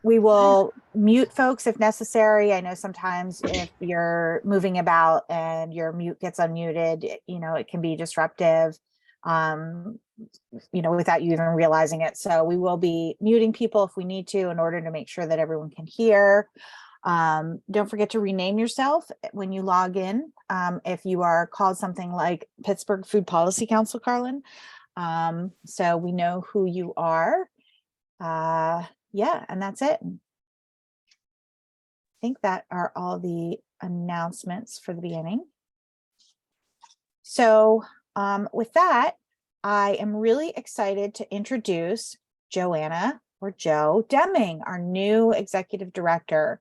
We will mute folks if necessary. I know sometimes if you're moving about and your mute gets unmuted, it can be disruptive, um, without you even realizing it. So we will be muting people if we need to in order to make sure that everyone can hear. Don't forget to rename yourself when you log in. If you are called something like Pittsburgh Food Policy Council, Carlin, so we know who you are. Yeah, and that's it. I think that are all the announcements for the beginning. So with that, I am really excited to introduce Joanna or Jo Deming, our new executive director.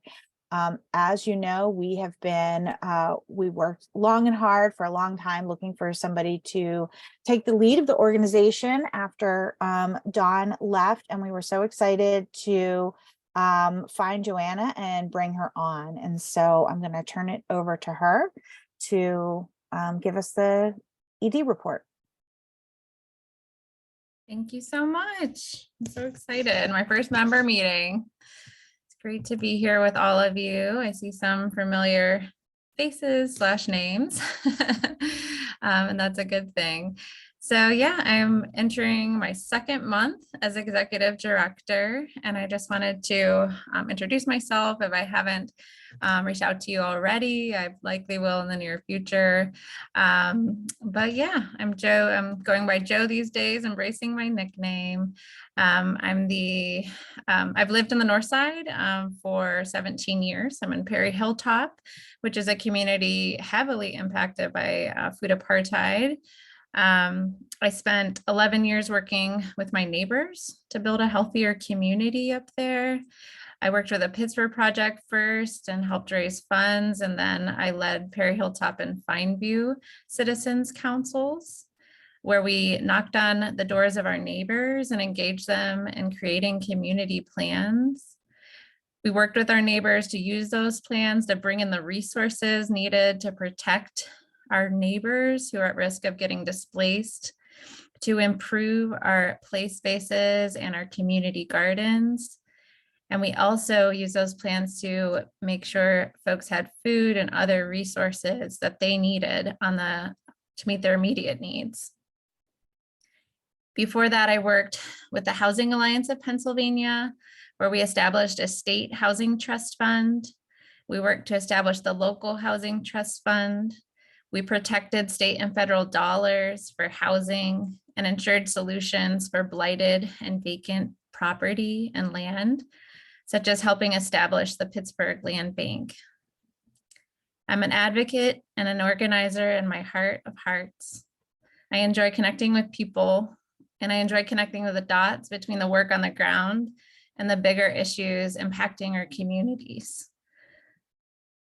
As you know, we worked long and hard for a long time looking for somebody to take the lead of the organization after Dawn left, and we were so excited to find Joanna and bring her on. And so I'm going to turn it over to her to give us the ED report. Thank you so much. I'm so excited. My first member meeting. It's great to be here with all of you. I see some familiar faces / names, and that's a good thing. So yeah, I'm entering my second month as executive director, and I just wanted to introduce myself. If I haven't reached out to you already, I likely will in the near future. But yeah, I'm Jo. I'm going by Jo these days, embracing my nickname. I've lived in the North Side for 17 years. I'm in Perry Hilltop, which is a community heavily impacted by food apartheid. I spent 11 years working with my neighbors to build a healthier community up there. I worked with a Pittsburgh project first and helped raise funds, and then I led Perry Hilltop and Fineview Citizens Councils, where we knocked on the doors of our neighbors and engaged them in creating community plans. We worked with our neighbors to use those plans to bring in the resources needed to protect our neighbors who are at risk of getting displaced, to improve our play spaces and our community gardens. And we also use those plans to make sure folks had food and other resources that they needed to meet their immediate needs. Before that, I worked with the Housing Alliance of Pennsylvania, where we established a state housing trust fund. We worked to establish the local housing trust fund. We protected state and federal dollars for housing and ensured solutions for blighted and vacant property and land, such as helping establish the Pittsburgh Land Bank. I'm an advocate and an organizer in my heart of hearts. I enjoy connecting with people, and I enjoy connecting with the dots between the work on the ground and the bigger issues impacting our communities.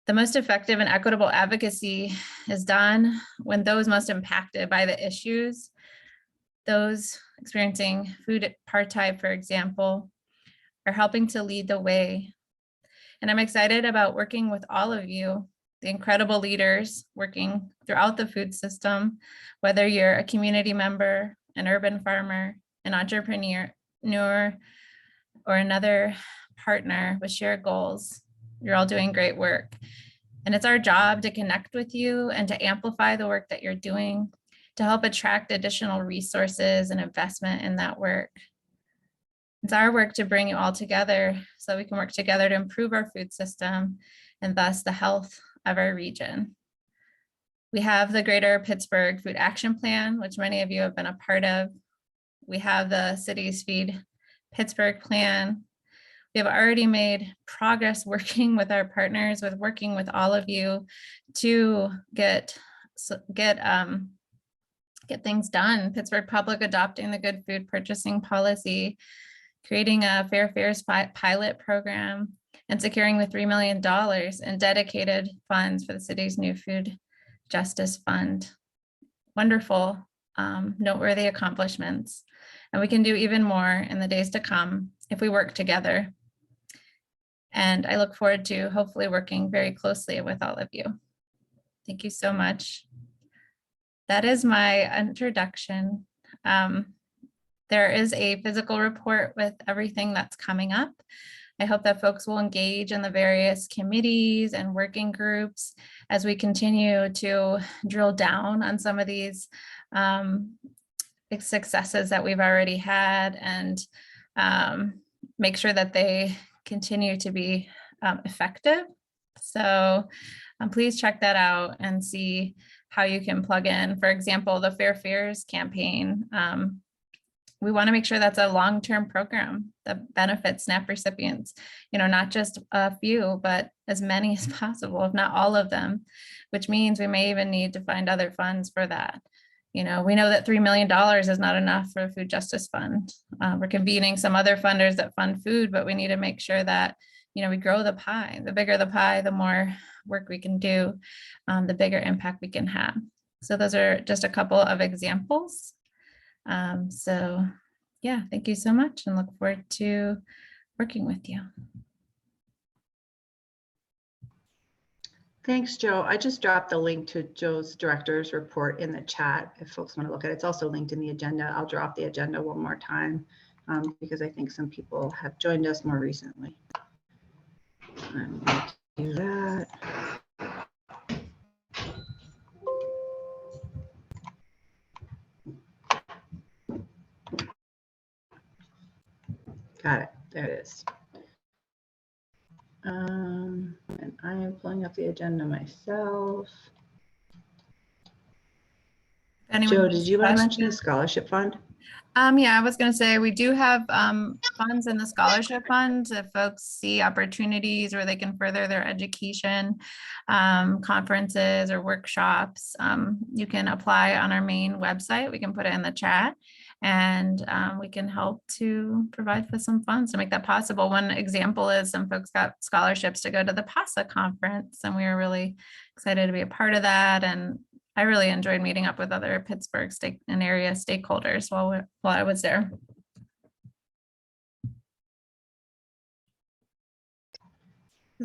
The most effective and equitable advocacy is done when those most impacted by the issues, those experiencing food apartheid, for example, are helping to lead the way. And I'm excited about working with all of you, the incredible leaders working throughout the food system, whether you're a community member, an urban farmer, an entrepreneur, or another partner with shared goals. You're all doing great work. And it's our job to connect with you and to amplify the work that you're doing, to help attract additional resources and investment in that work. It's our work to bring you all together so we can work together to improve our food system and thus the health of our region. We have the Greater Pittsburgh Food Action Plan, which many of you have been a part of. We have the Cities Feed Pittsburgh Plan. We have already made progress working with our partners, working with all of you to get things done. Pittsburgh Public adopting the Good Food Purchasing Policy, creating a Fair Fares pilot program, and securing the $3 million in dedicated funds for the city's new food justice fund. Wonderful, noteworthy accomplishments. And we can do even more in the days to come if we work together. And I look forward to hopefully working very closely with all of you. Thank you so much. That is my introduction. There is a physical report with everything that's coming up. I hope that folks will engage in the various committees and working groups as we continue to drill down on some of these successes that we've already had, and make sure that they continue to be effective. So please check that out and see how you can plug in. For example, the Fair Fares campaign. We want to make sure that's a long-term program that benefits SNAP recipients, not just a few, but as many as possible, if not all of them, which means we may even need to find other funds for that. We know that $3 million is not enough for a food justice fund. We're convening some other funders that fund food, but we need to make sure that, we grow the pie. The bigger the pie, the more work we can do, the bigger impact we can have. So those are just a couple of examples. So yeah, thank you so much and look forward to working with you. Thanks, Joe. I just dropped the link to Joe's director's report in the chat if folks want to look at it. It's also linked in the agenda. I'll drop the agenda one more time because I think some people have joined us more recently. I'm going to do that. Got it. There it is. And I am pulling up the agenda myself. Joe, did you want to mention the scholarship fund? Yeah, I was going to say we do have funds in the scholarship fund if folks see opportunities where they can further their education, conferences or workshops. You can apply on our main website. We can put it in the chat, and we can help to provide for some funds to make that possible. One example is some folks got scholarships to go to the PASA conference, and we were really excited to be a part of that. And I really enjoyed meeting up with other Pittsburgh state and area stakeholders while I was there.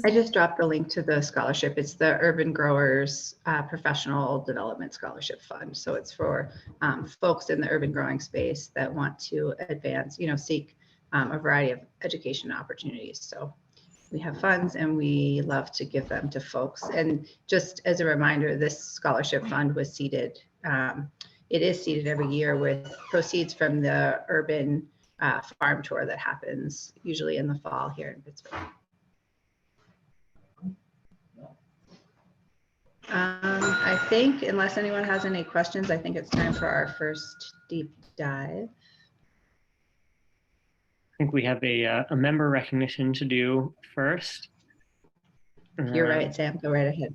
I just dropped the link to the scholarship. It's the Urban Growers Professional Development Scholarship Fund. So it's for folks in the urban growing space that want to advance, seek a variety of education opportunities. So we have funds and we love to give them to folks. And just as a reminder, this scholarship fund was seeded. It is seeded every year with proceeds from the urban farm tour that happens usually in the fall here in Pittsburgh. I think, unless anyone has any questions, I think it's time for our first deep dive. I think we have a member recognition to do first. You're right, Sam. Go right ahead.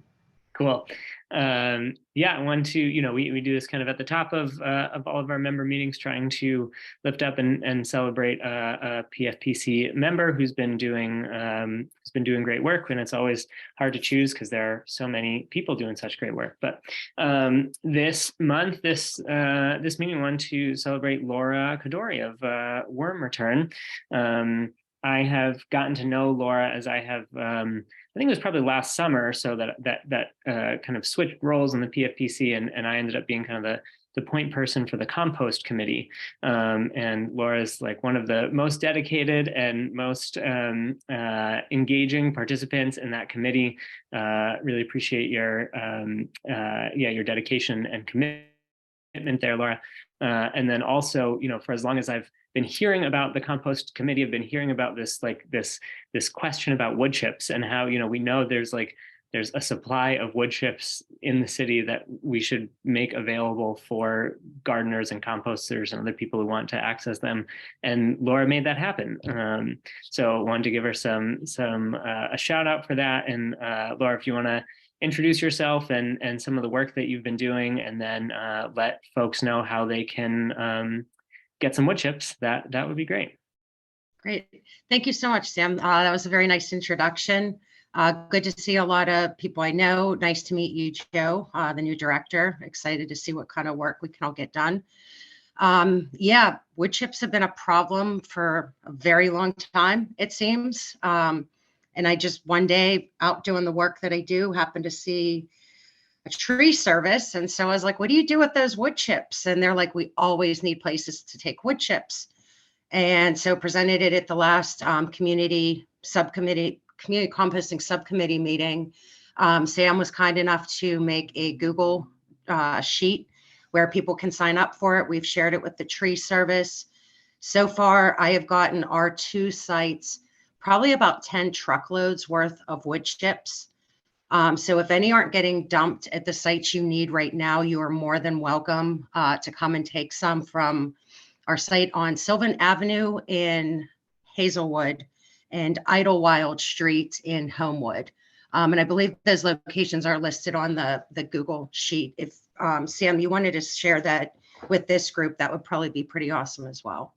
Cool. Yeah, I want to, we do this kind of at the top of all of our member meetings, trying to lift up and celebrate a PFPC member who's been doing great work. And it's always hard to choose because there are so many people doing such great work. But this month, this meeting, I want to celebrate Laura Kadori of Worm Return. I have gotten to know Laura as I have, I think it was probably last summer, so that kind of switched roles in the PFPC, and I ended up being kind of the point person for the compost committee. And Laura's like one of the most dedicated and most engaging participants in that committee. Really appreciate your your dedication and commitment there, Laura. And then also, for as long as I've been hearing about the compost committee, I've been hearing about this question about wood chips and how, we know there's a supply of wood chips in the city that we should make available for gardeners and composters and other people who want to access them. And Laura made that happen. So I wanted to give her a shout out for that. And Laura, if you want to introduce yourself and some of the work that you've been doing, and then let folks know how they can get some wood chips, that would be great. Great. Thank you so much, Sam. That was a very nice introduction. Good to see a lot of people I know. Nice to meet you, Joe, the new director. Excited to see what kind of work we can all get done. Yeah, wood chips have been a problem for a very long time, it seems. And I just one day out doing the work that I do happened to see a tree service. And so I was like, what do you do with those wood chips? And they're like, we always need places to take wood chips. And so presented it at the last community subcommittee, community composting subcommittee meeting, Sam was kind enough to make a Google sheet where people can sign up for it. We've shared it with the tree service. So far, I have gotten our 2 sites probably about 10 truckloads worth of wood chips. So if any aren't getting dumped at the sites you need right now, you are more than welcome to come and take some from our site on Sylvan Avenue in Hazelwood and Idlewild Street in Homewood. And I believe those locations are listed on the Google sheet. If Sam, you wanted to share that with this group, that would probably be pretty awesome as well.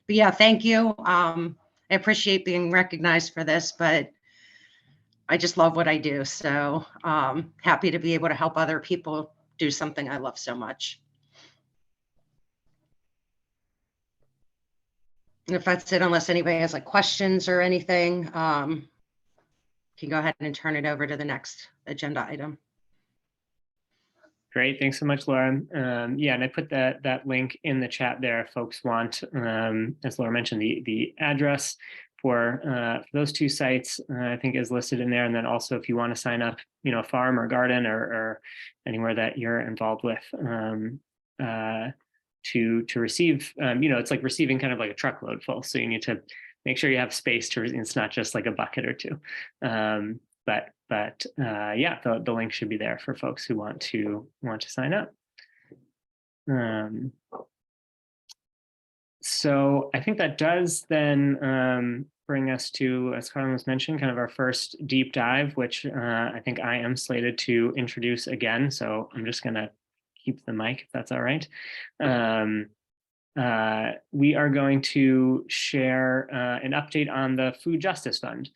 But yeah, thank you. I appreciate being recognized for this, but I just love what I do. So happy to be able to help other people do something I love so much. And if that's it, unless anybody has like questions or anything, can go ahead and turn it over to the next agenda item. Great, thanks so much, Laura. Yeah, and I put that link in the chat there if folks want, as Laura mentioned, the address for those 2 sites, I think is listed in there. And then also if you want to sign up, a farm or garden or anywhere that you're involved with to receive, it's like receiving kind of like a truckload full. So you need to make sure you have space it's not just like a bucket or 2. But yeah, the link should be there for folks who want to sign up. So I think that does then bring us to, as Carlin was mentioned, kind of our first deep dive, which I think I am slated to introduce again. So I'm just going to keep the mic if that's all right. We are going to share an update on the Food Justice Fund.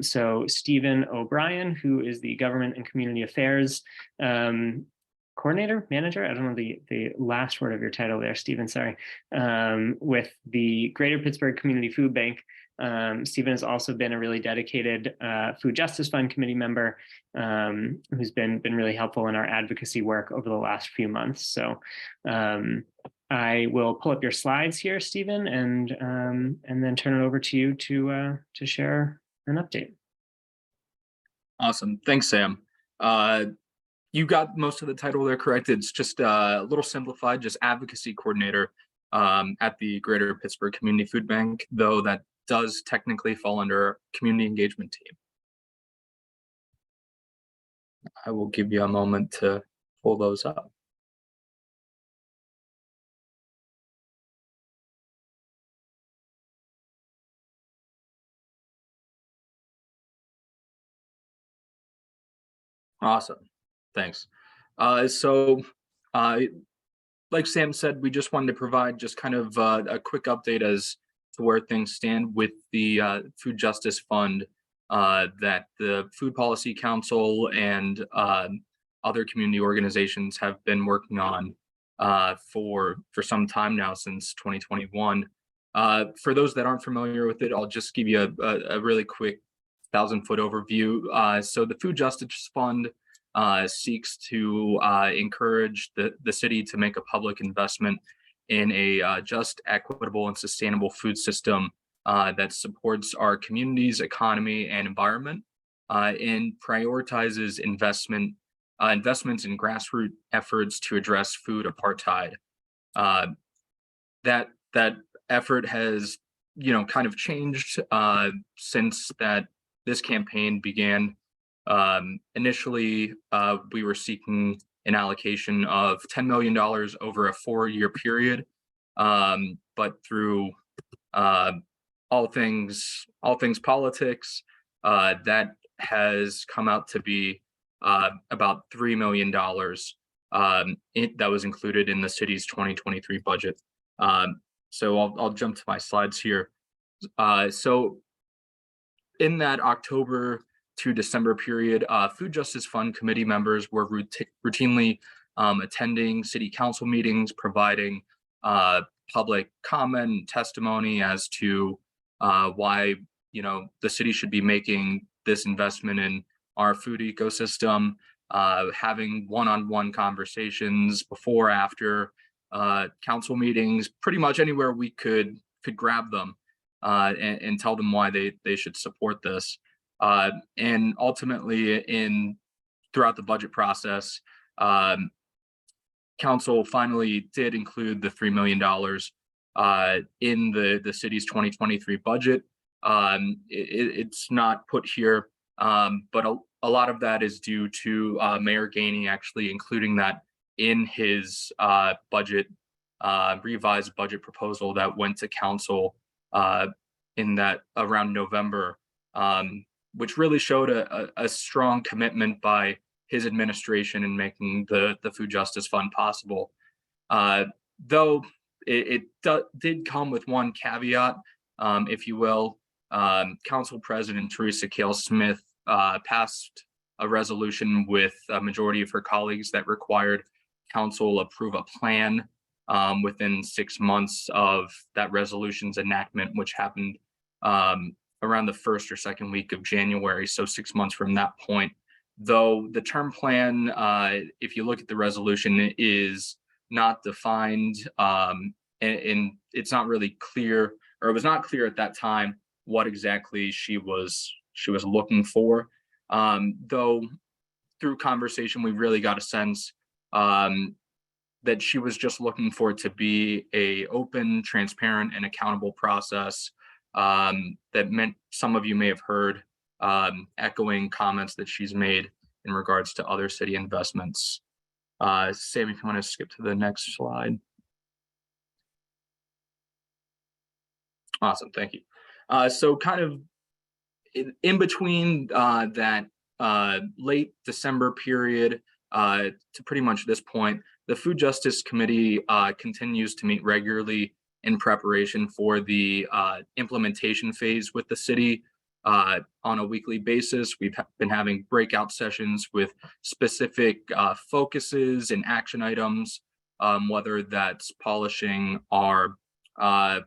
So Stephen O'Brien, who is the Government and Community Affairs coordinator, manager, I don't know the last word of your title there, Stephen, sorry, with the Greater Pittsburgh Community Food Bank. Stephen has also been a really dedicated Food Justice Fund committee member who's been really helpful in our advocacy work over the last few months. So I will pull up your slides here, Stephen, and then turn it over to you to share an update. Awesome. Thanks, Sam. You got most of the title there correct. It's just a little simplified, just advocacy coordinator at the Greater Pittsburgh Community Food Bank, though that does technically fall under community engagement team. I will give you a moment to pull those up. Awesome. Thanks. Like Sam said, we just wanted to provide just kind of a quick update as to where things stand with the Food Justice Fund that the Food Policy Council and other community organizations have been working on for some time now, since 2021. For those that aren't familiar with it, I'll just give you a really quick 1,000-foot overview. So the Food Justice Fund seeks to encourage the city to make a public investment in a just, equitable, and sustainable food system that supports our community's economy and environment, and prioritizes investments in grassroots efforts to address food apartheid. That effort has, kind of changed since this campaign began. Initially, we were seeking an allocation of $10 million over a 4-year period, but through all things politics, that has come out to be about $3 million that was included in the city's 2023 budget. So I'll jump to my slides here. So in that October to December period, Food Justice Fund committee members were routinely attending city council meetings, providing public comment and testimony as to why the city should be making this investment in our food ecosystem, having one-on-one conversations before, after council meetings, pretty much anywhere we could grab them. and tell them why they should support this. And ultimately, throughout the budget process, council finally did include the $3 million in the city's 2023 budget. It's not put here, but a lot of that is due to Mayor Gainey actually including that in his revised budget proposal that went to council in that around November, which really showed a strong commitment by his administration in making the Food Justice Fund possible. Though it did come with one caveat, if you will. Council President Teresa Kale Smith passed a resolution with a majority of her colleagues that required council approve a plan within 6 months of that resolution's enactment, which happened around the first or second week of January. So 6 months from that point. Though the term plan, if you look at the resolution, is not defined, and it's not really clear, or it was not clear at that time what exactly she was looking for. Though through conversation, we really got a sense that she was just looking for it to be a open, transparent, and accountable process that meant some of you may have heard echoing comments that she's made in regards to other city investments. Sam, if you want to skip to the next slide. Awesome, thank you. So kind of in between that late December period to pretty much this point, the Food Justice Committee continues to meet regularly in preparation for the implementation phase with the city. On a weekly basis, we've been having breakout sessions with specific focuses and action items, whether that's polishing our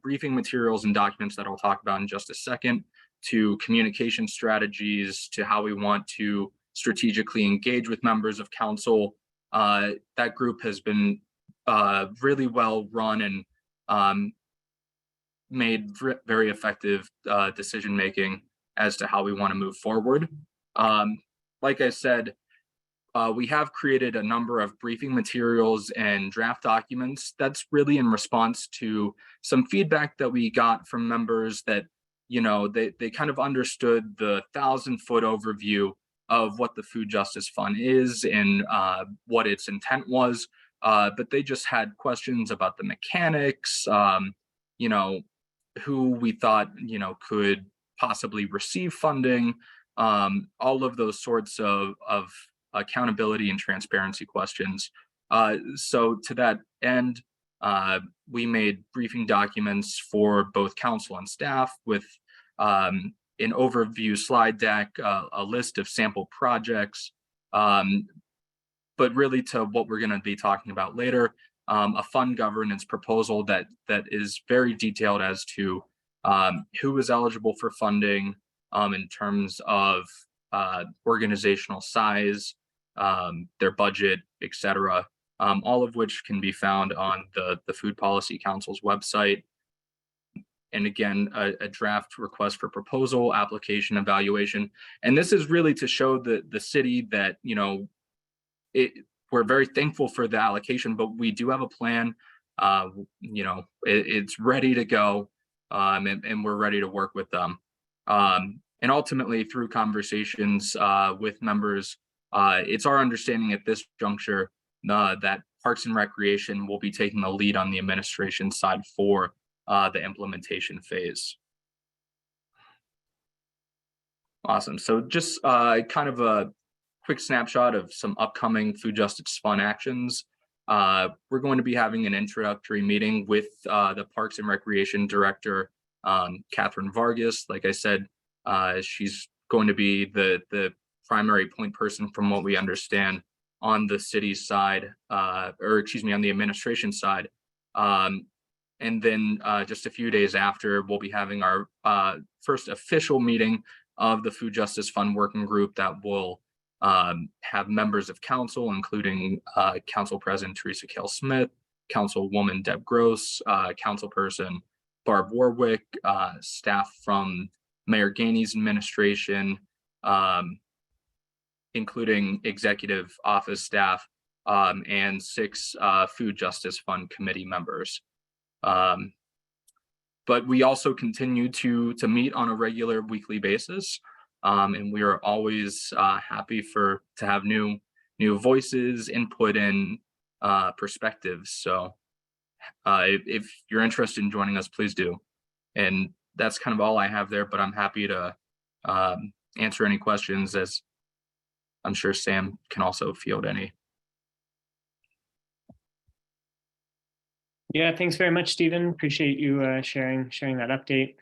briefing materials and documents that I'll talk about in just a second, to communication strategies, to how we want to strategically engage with members of council. That group has been really well run and made very effective decision making as to how we want to move forward. Like I said, we have created a number of briefing materials and draft documents. That's really in response to some feedback that we got from members that, you know, they kind of understood the 1,000-foot overview of what the Food Justice Fund is and what its intent was, but they just had questions about the mechanics, you know, who we thought, you know, could possibly receive funding, all of those sorts of accountability and transparency questions. So to that end, we made briefing documents for both council and staff with an overview slide deck, a list of sample projects, but really to what we're going to be talking about later, a fund governance proposal that is very detailed as to who is eligible for funding in terms of organizational size, their budget, etc. All of which can be found on the Food Policy Council's website. And again, a draft request for proposal, application, evaluation. And this is really to show the city that, you know, we're very thankful for the allocation, but we do have a plan. You know, it's ready to go, and we're ready to work with them. And ultimately, through conversations with members, it's our understanding at this juncture that Parks and Recreation will be taking the lead on the administration side for the implementation phase. Awesome. So just kind of a quick snapshot of some upcoming Food Justice Fund actions. We're going to be having an introductory meeting with the Parks and Recreation Director, Catherine Vargas. Like I said, she's going to be the primary point person from what we understand on the city's side, or excuse me, on the administration side. And then just a few days after, we'll be having our first official meeting of the Food Justice Fund Working Group that will have members of council, including Council President Teresa Kale Smith, Councilwoman Deb Gross, Councilperson Barb Warwick, staff from Mayor Gainey's administration, including executive office staff, and 6 Food Justice Fund committee members. But we also continue to meet on a regular weekly basis, and we are always happy to have new voices, input, and perspectives. So if you're interested in joining us, please do. And that's kind of all I have there, but I'm happy to answer any questions, as I'm sure Sam can also field any. Yeah, thanks very much, Stephen. Appreciate you sharing that update.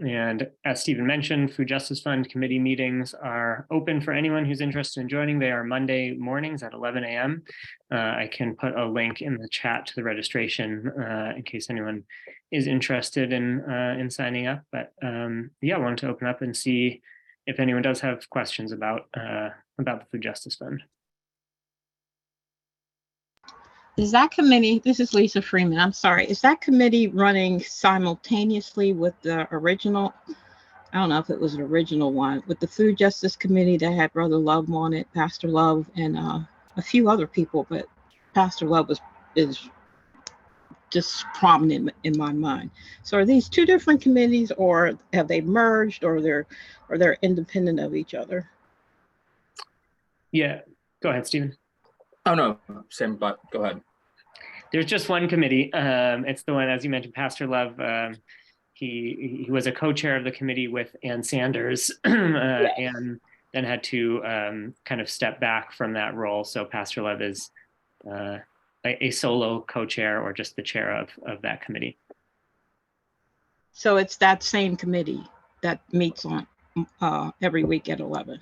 And as Stephen mentioned, Food Justice Fund committee meetings are open for anyone who's interested in joining. They are Monday mornings at 11 a.m. I can put a link in the chat to the registration in case anyone is interested in signing up. But yeah, I wanted to open up and see if anyone does have questions about the Food Justice Fund. Is that committee, this is Lisa Freeman, I'm sorry, is that committee running simultaneously with the original, I don't know if it was the original one, with the Food Justice Committee that had Brother Love on it, Pastor Love, and a few other people, but Pastor Love is just prominent in my mind. So are these 2 different committees, or have they merged, or they're independent of each other? Yeah, go ahead, Stephen. Oh no, Sam, but go ahead. There's just one committee. It's the one, as you mentioned, Pastor Love. He was a co-chair of the committee with Ann Sanders, Yes. and then had to kind of step back from that role. So Pastor Love is a solo co-chair, or just the chair of that committee. So it's that same committee that meets on every week at 11.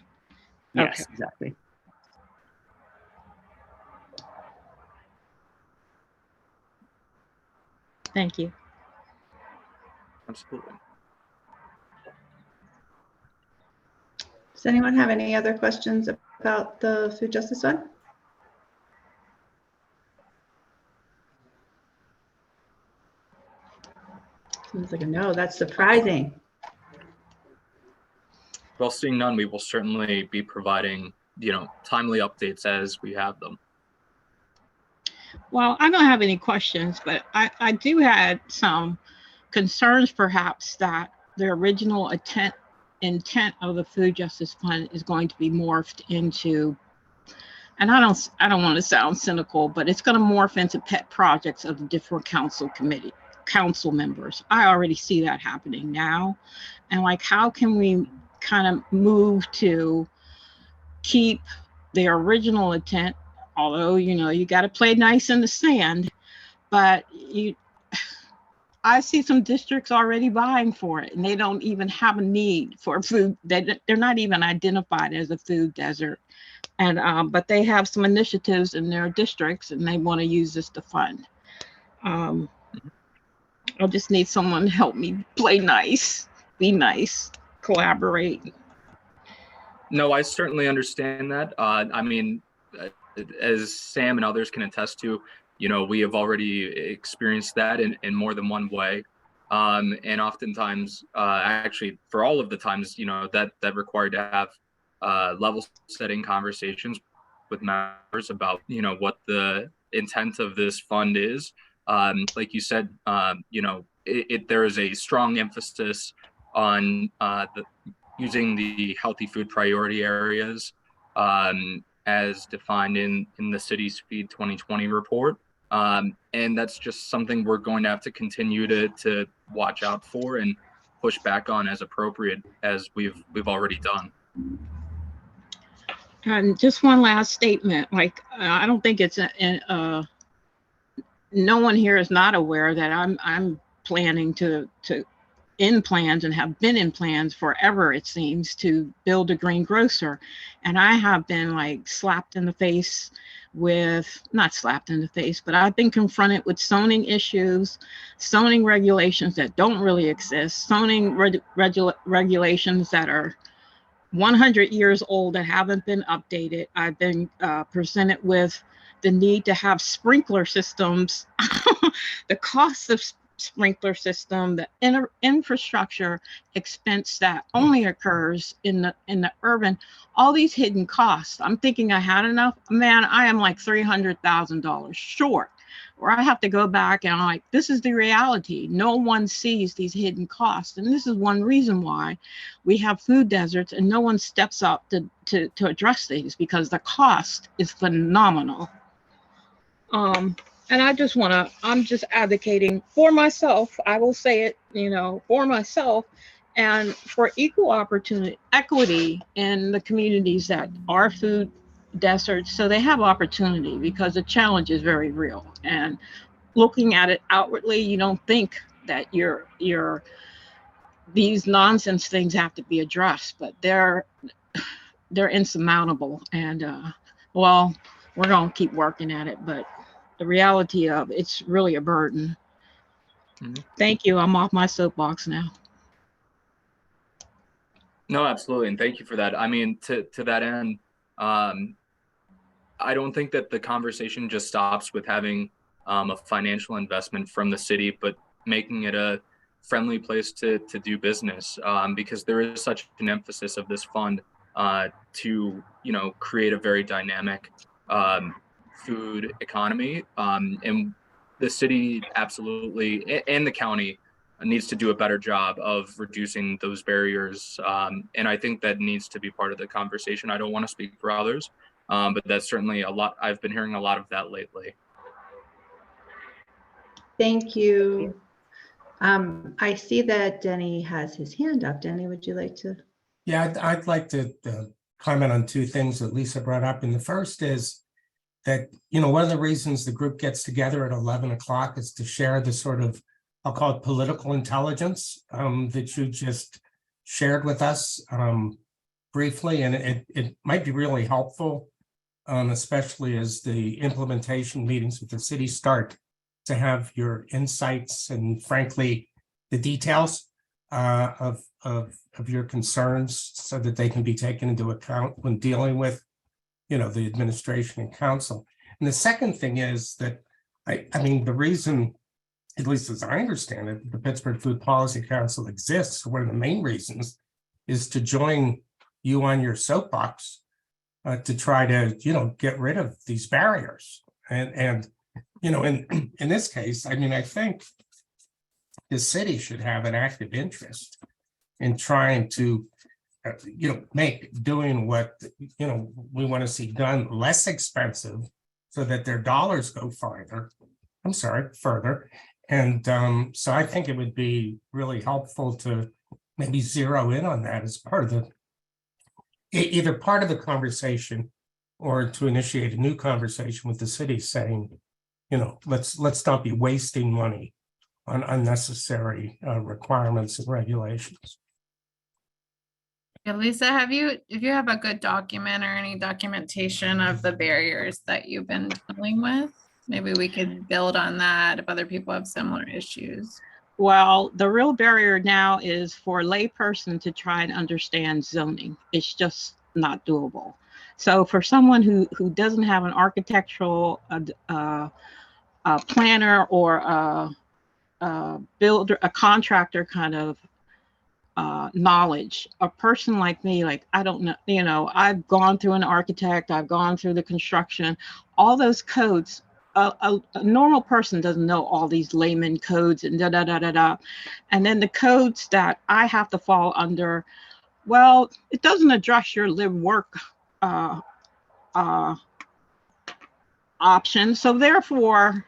Yes, Okay. exactly. Thank you. Absolutely. Does anyone have any other questions about the Food Justice Fund? Seems like a no. That's surprising. Well, seeing none, we will certainly be providing, timely updates as we have them. Well, I don't have any questions, but I do have some concerns, perhaps, that the original intent of the Food Justice Fund is going to be morphed into, and I don't want to sound cynical, but it's going to morph into pet projects of the different council members. I already see that happening now. And like, how can we kind of move to keep the original intent? Although, you got to play nice in the sand, but I see some districts already vying for it, and they don't even have a need for food. They're not even identified as a food desert. And but they have some initiatives in their districts, and they want to use this to fund. I just need someone to help me play nice, be nice, collaborate. No, I certainly understand that. I mean, as Sam and others can attest to, we have already experienced that in more than one way. And oftentimes, actually, for all of the times, that required to have level setting conversations with members about, what the intent of this fund is. Like you said, there is a strong emphasis on using the healthy food priority areas as defined in the city's Feed 2020 report. And that's just something we're going to have to continue to watch out for and push back on as appropriate, as we've already done. And just one last statement, like, I don't think it's no one here is not aware that I'm planning to in plans and have been in plans forever, it seems, to build a green grocer. And I have been like slapped in the face with, not slapped in the face, but I've been confronted with zoning issues, zoning regulations that don't really exist, zoning regulations that are 100 years old that haven't been updated. I've been presented with the need to have sprinkler systems, the cost of sprinkler system, the infrastructure expense that only occurs in the urban, all these hidden costs. I'm thinking I had enough. Man, I am like $300,000 short. Or I have to go back and I'm like, this is the reality. No one sees these hidden costs. And this is one reason why we have food deserts and no one steps up to address these, because the cost is phenomenal. And I'm just advocating for myself. I will say it, for myself and for equal opportunity, equity in the communities that are food deserts, so they have opportunity, because the challenge is very real. And looking at it outwardly, you don't think that these nonsense things have to be addressed, but they're insurmountable. And well, we're gonna keep working at it, but the reality of it's really a burden. Mhm. Thank you. I'm off my soapbox now. No, absolutely. And thank you for that. I mean, to that end, I don't think that the conversation just stops with having a financial investment from the city, but making it a friendly place to do business, because there is such an emphasis of this fund to, create a very dynamic food economy. And the city absolutely, and the county needs to do a better job of reducing those barriers. And I think that needs to be part of the conversation. I don't want to speak for others, but that's certainly a lot. I've been hearing a lot of that lately. Thank you. I see that Denny has his hand up. Denny, would you like to? Yeah, I'd like to comment on two things that Lisa brought up. And the first is that, one of the reasons the group gets together at 11 o'clock is to share the sort of, I'll call it political intelligence that you just shared with us briefly. And it might be really helpful, especially as the implementation meetings with the city start, to have your insights and, frankly, the details of your concerns, so that they can be taken into account when dealing with, the administration and council. And the second thing is that I mean, the reason, at least as I understand it, the Pittsburgh Food Policy Council exists, one of the main reasons, is to join you on your soapbox to try to, get rid of these barriers. And in this case, I mean, I think the city should have an active interest in trying to, make doing what, we want to see done less expensive, so that their dollars go further. And so I think it would be really helpful to maybe zero in on that as part of either part of the conversation, or to initiate a new conversation with the city saying, let's not be wasting money on unnecessary requirements and regulations. Yeah, Lisa, if you have a good document or any documentation of the barriers that you've been dealing with, maybe we could build on that if other people have similar issues. Well, the real barrier now is for a layperson to try and understand zoning. It's just not doable. So for someone who doesn't have an architectural planner or a builder, a contractor kind of knowledge, a person like me, like, I don't know, I've gone through an architect, I've gone through the construction, all those codes. A normal person doesn't know all these layman codes and and then the codes that I have to fall under, well, it doesn't address your live work option. So therefore,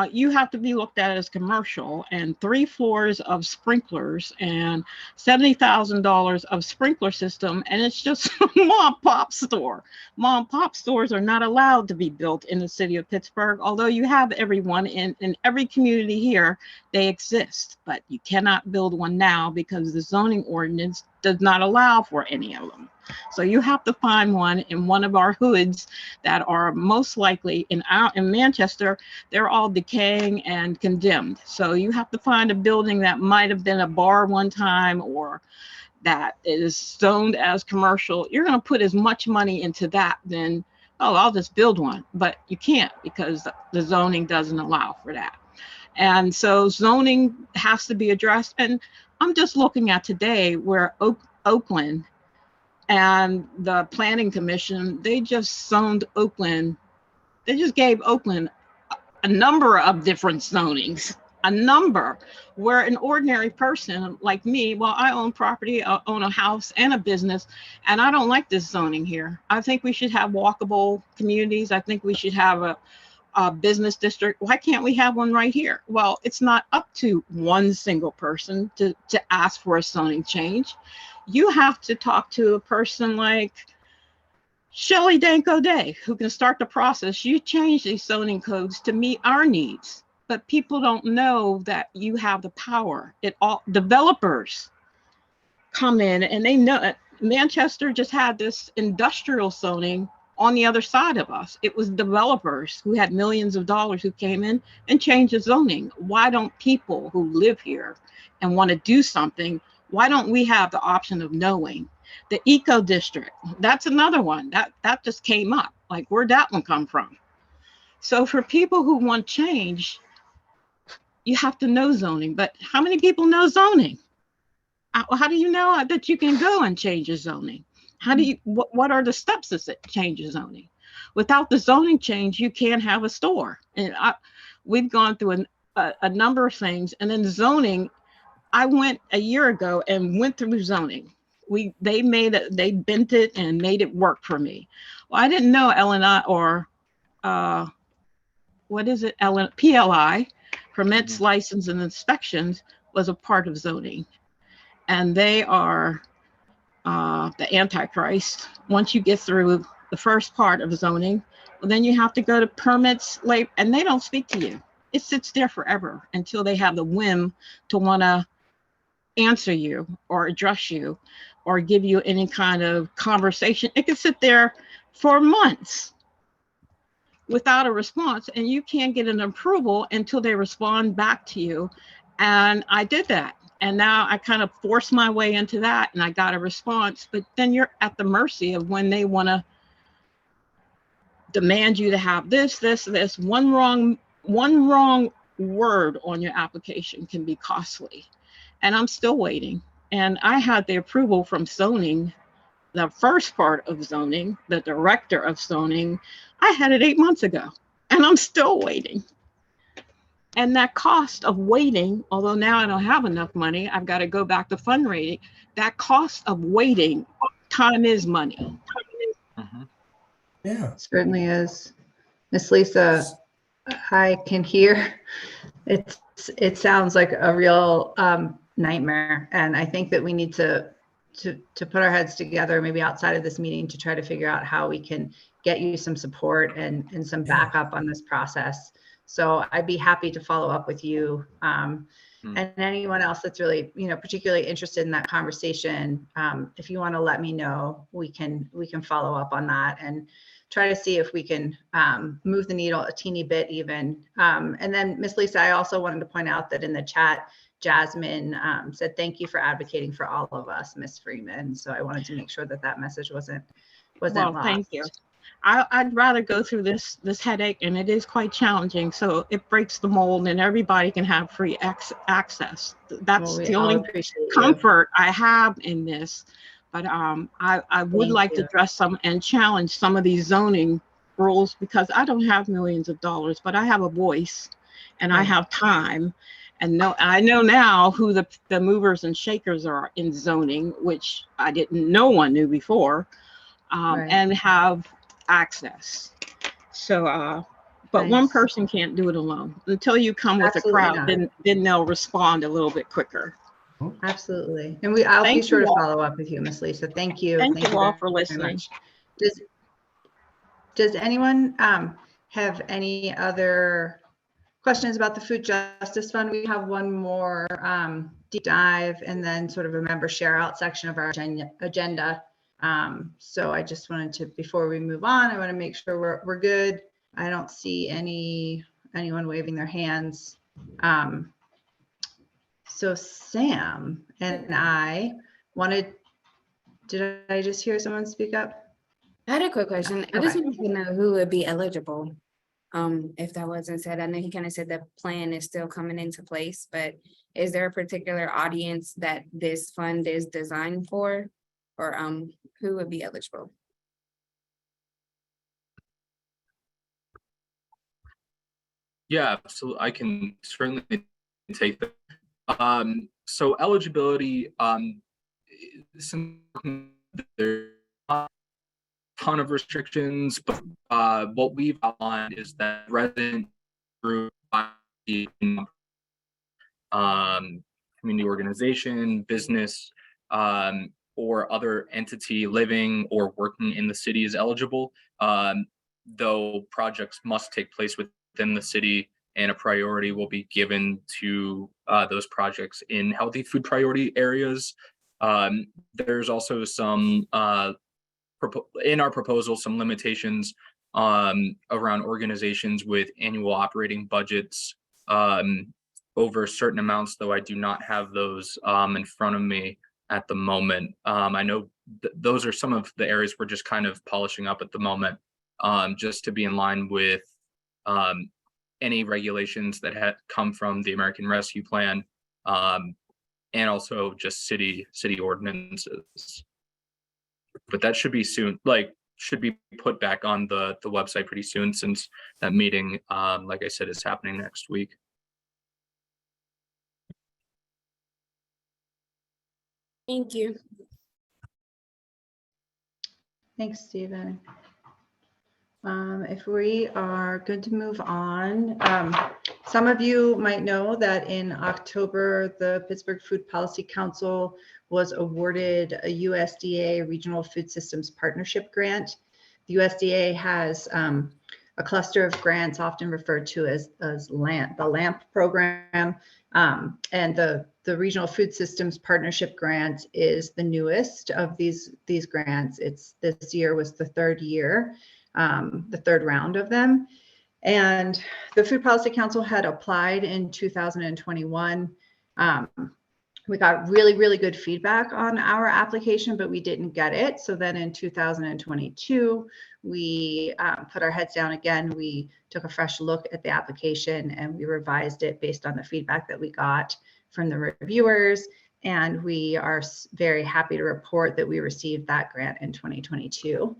you have to be looked at as commercial, and 3 floors of sprinklers and $70,000 of sprinkler system, and it's just a mom and pop store. Mom and pop stores are not allowed to be built in the city of Pittsburgh, although you have everyone in every community here, they exist, but you cannot build one now because the zoning ordinance does not allow for any of them. So you have to find one in one of our hoods that are most likely in Manchester. They're all decaying and condemned. So you have to find a building that might have been a bar one time, or that is zoned as commercial. You're going to put as much money into that than, oh, I'll just build one. But you can't, because the zoning doesn't allow for that. And so zoning has to be addressed. And I'm just looking at today where Oakland and the Planning Commission, they just zoned Oakland. They just gave Oakland a number of different zonings, a number, where an ordinary person like me, well, I own property, I own a house and a business, and I don't like this zoning here. I think we should have walkable communities. I think we should have a business district. Why can't we have one right here? Well, it's not up to one single person to ask for a zoning change. You have to talk to a person like Shelley Danko Day, who can start the process. You change these zoning codes to meet our needs, but people don't know that you have the power. Developers come in and they know. Manchester just had this industrial zoning on the other side of us. It was developers who had millions of dollars who came in and changed the zoning. Why don't people who live here and want to do something, why don't we have the option of knowing? The eco district, that's another one that just came up. Like, where'd that one come from? So for people who want change, you have to know zoning. But how many people know zoning? How do you know that you can go and change your zoning? How do you, what are the steps that change your zoning? Without the zoning change, you can't have a store. And we've gone through a number of things. And then zoning, I went a year ago and went through zoning. They bent it and made it work for me. Well, I didn't know LNI or PLI, permits, license, and inspections, was a part of zoning. And they are the Antichrist. Once you get through the first part of zoning, well, then you have to go to permits, and they don't speak to you. It sits there forever until they have the whim to want to answer you or address you or give you any kind of conversation. It can sit there for months without a response, and you can't get an approval until they respond back to you. And I did that. And now I kind of forced my way into that and I got a response, but then you're at the mercy of when they want to demand you to have this. One wrong word on your application can be costly. And I'm still waiting. And I had the approval from zoning, the first part of zoning, the director of zoning. I had it 8 months ago and I'm still waiting. And that cost of waiting, although now I don't have enough money, I've got to go back to fundraising. That cost of waiting, time is money. Yeah. Certainly is. Miss Lisa, I can hear it sounds like a real nightmare. And I think that we need to put our heads together, maybe outside of this meeting, to try to figure out how we can get you some support and some backup on this process. So I'd be happy to follow up with you and anyone else that's really, particularly interested in that conversation. If you want to let me know, we can follow up on that and try to see if we can move the needle a teeny bit even. And then Miss Lisa, I also wanted to point out that in the chat, Jasmine said, "Thank you for advocating for all of us, Miss Freeman." So I wanted to make sure that message wasn't lost. Thank you. I'd rather go through this headache, and it is quite challenging. So it breaks the mold and everybody can have free access. That's the only comfort I have in this. But I would like to address some and challenge some of these zoning rules, because I don't have millions of dollars, but I have a voice and I have time. And I know now who the movers and shakers are in zoning, which no one knew before, and have access. So, but one person can't do it alone. Until you come with a crowd, then they'll respond a little bit quicker. Absolutely. And I'll be sure to follow up with you, Miss Lisa. Thank you. Thank you all for listening. Does anyone have any other questions about the Food Justice Fund? We have one more deep dive and then sort of a member share out section of our agenda. So I just wanted to, before we move on, I want to make sure we're good. I don't see anyone waving their hands. So Sam and I did I just hear someone speak up? I had a quick question. I Okay. just wanted to know who would be eligible if that wasn't said. I know he kind of said the plan is still coming into place, but is there a particular audience that this fund is designed for? Or who would be eligible? Yeah, absolutely. I can certainly take that. So eligibility, there's not a ton of restrictions, but what we've outlined is that resident group, community organization, business, or other entity living or working in the city is eligible. Though projects must take place within the city, and a priority will be given to those projects in healthy food priority areas. There's also some in our proposal, some limitations around organizations with annual operating budgets over certain amounts, though I do not have those in front of me at the moment. I know those are some of the areas we're just kind of polishing up at the moment, just to be in line with any regulations that had come from the American Rescue Plan, and also just city ordinances. But that should be soon, should be put back on the website pretty soon, since that meeting, like I said, is happening next week. Thank you. Thanks, Stephen. If we are good to move on, some of you might know that in October, the Pittsburgh Food Policy Council was awarded a USDA Regional Food Systems Partnership Grant. The USDA has a cluster of grants often referred to as the LAMP program. And the Regional Food Systems Partnership Grant is the newest of these grants. This year was the third year. The third round of them. And the Food Policy Council had applied in 2021. We got really good feedback on our application, but we didn't get it. So then in 2022, we put our heads down again. We took a fresh look at the application and we revised it based on the feedback that we got from the reviewers. And we are very happy to report that we received that grant in 2022.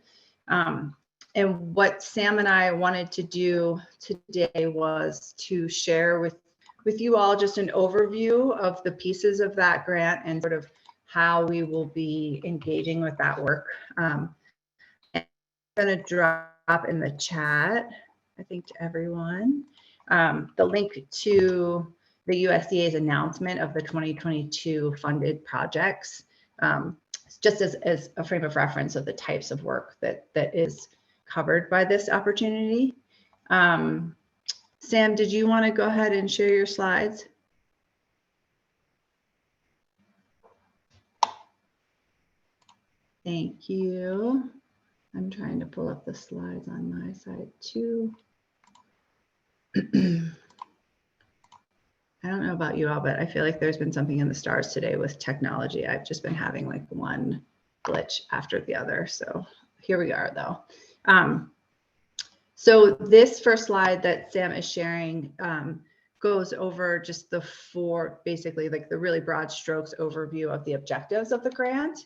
And what Sam and I wanted to do today was to share with you all just an overview of the pieces of that grant and sort of how we will be engaging with that work. I'm going to drop in the chat, I think, to everyone, the link to the USDA's announcement of the 2022 funded projects, just as a frame of reference of the types of work that is covered by this opportunity. Sam, did you want to go ahead and share your slides? Thank you. I'm trying to pull up the slides on my side too. I don't know about you all, but I feel like there's been something in the stars today with technology. I've just been having like one glitch after the other. So here we are though. So this first slide that Sam is sharing goes over just the four, basically like the really broad strokes overview of the objectives of the grant.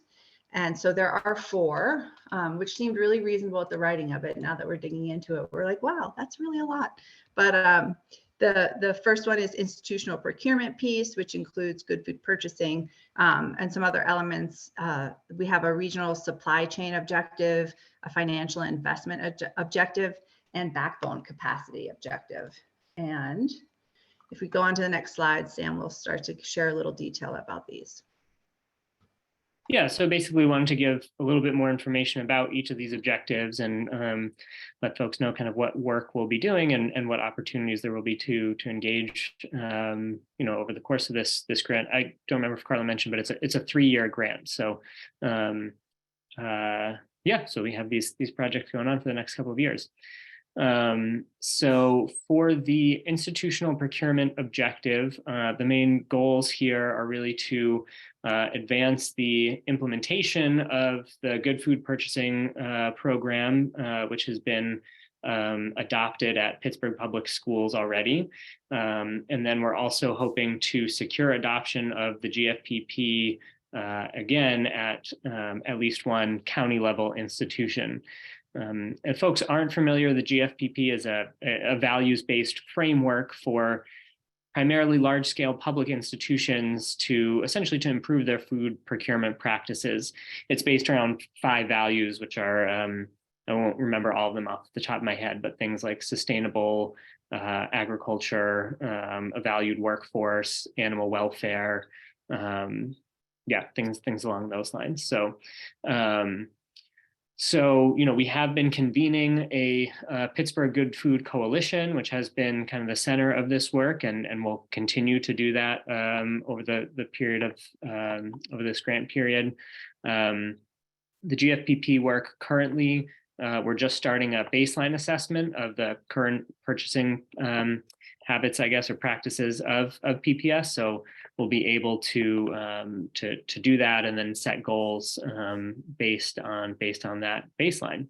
And so there are four, which seemed really reasonable at the writing of it. Now that we're digging into it, we're like, wow, that's really a lot. But the first one is institutional procurement piece, which includes good food purchasing and some other elements. We have a regional supply chain objective, a financial investment objective, and backbone capacity objective. And if we go on to the next slide, Sam will start to share a little detail about these. Yeah, so basically we wanted to give a little bit more information about each of these objectives and let folks know kind of what work we'll be doing and what opportunities there will be to engage, over the course of this grant. I don't remember if Carla mentioned, but it's a 3-year grant. So yeah, so we have these projects going on for the next couple of years. So for the institutional procurement objective, the main goals here are really to advance the implementation of the Good Food Purchasing program, which has been adopted at Pittsburgh Public Schools already. And then we're also hoping to secure adoption of the GFPP again at least one county level institution. If folks aren't familiar, the GFPP is a values-based framework for primarily large-scale public institutions to essentially to improve their food procurement practices. It's based around 5 values, which are, I won't remember all of them off the top of my head, but things like sustainable agriculture, a valued workforce, animal welfare, yeah, things along those lines. So, we have been convening a Pittsburgh Good Food Coalition, which has been kind of the center of this work, and will continue to do that over the period of over this grant period. The GFPP work currently, we're just starting a baseline assessment of the current purchasing habits, I guess, or practices of PPS. So we'll be able to do that and then set goals based on that baseline.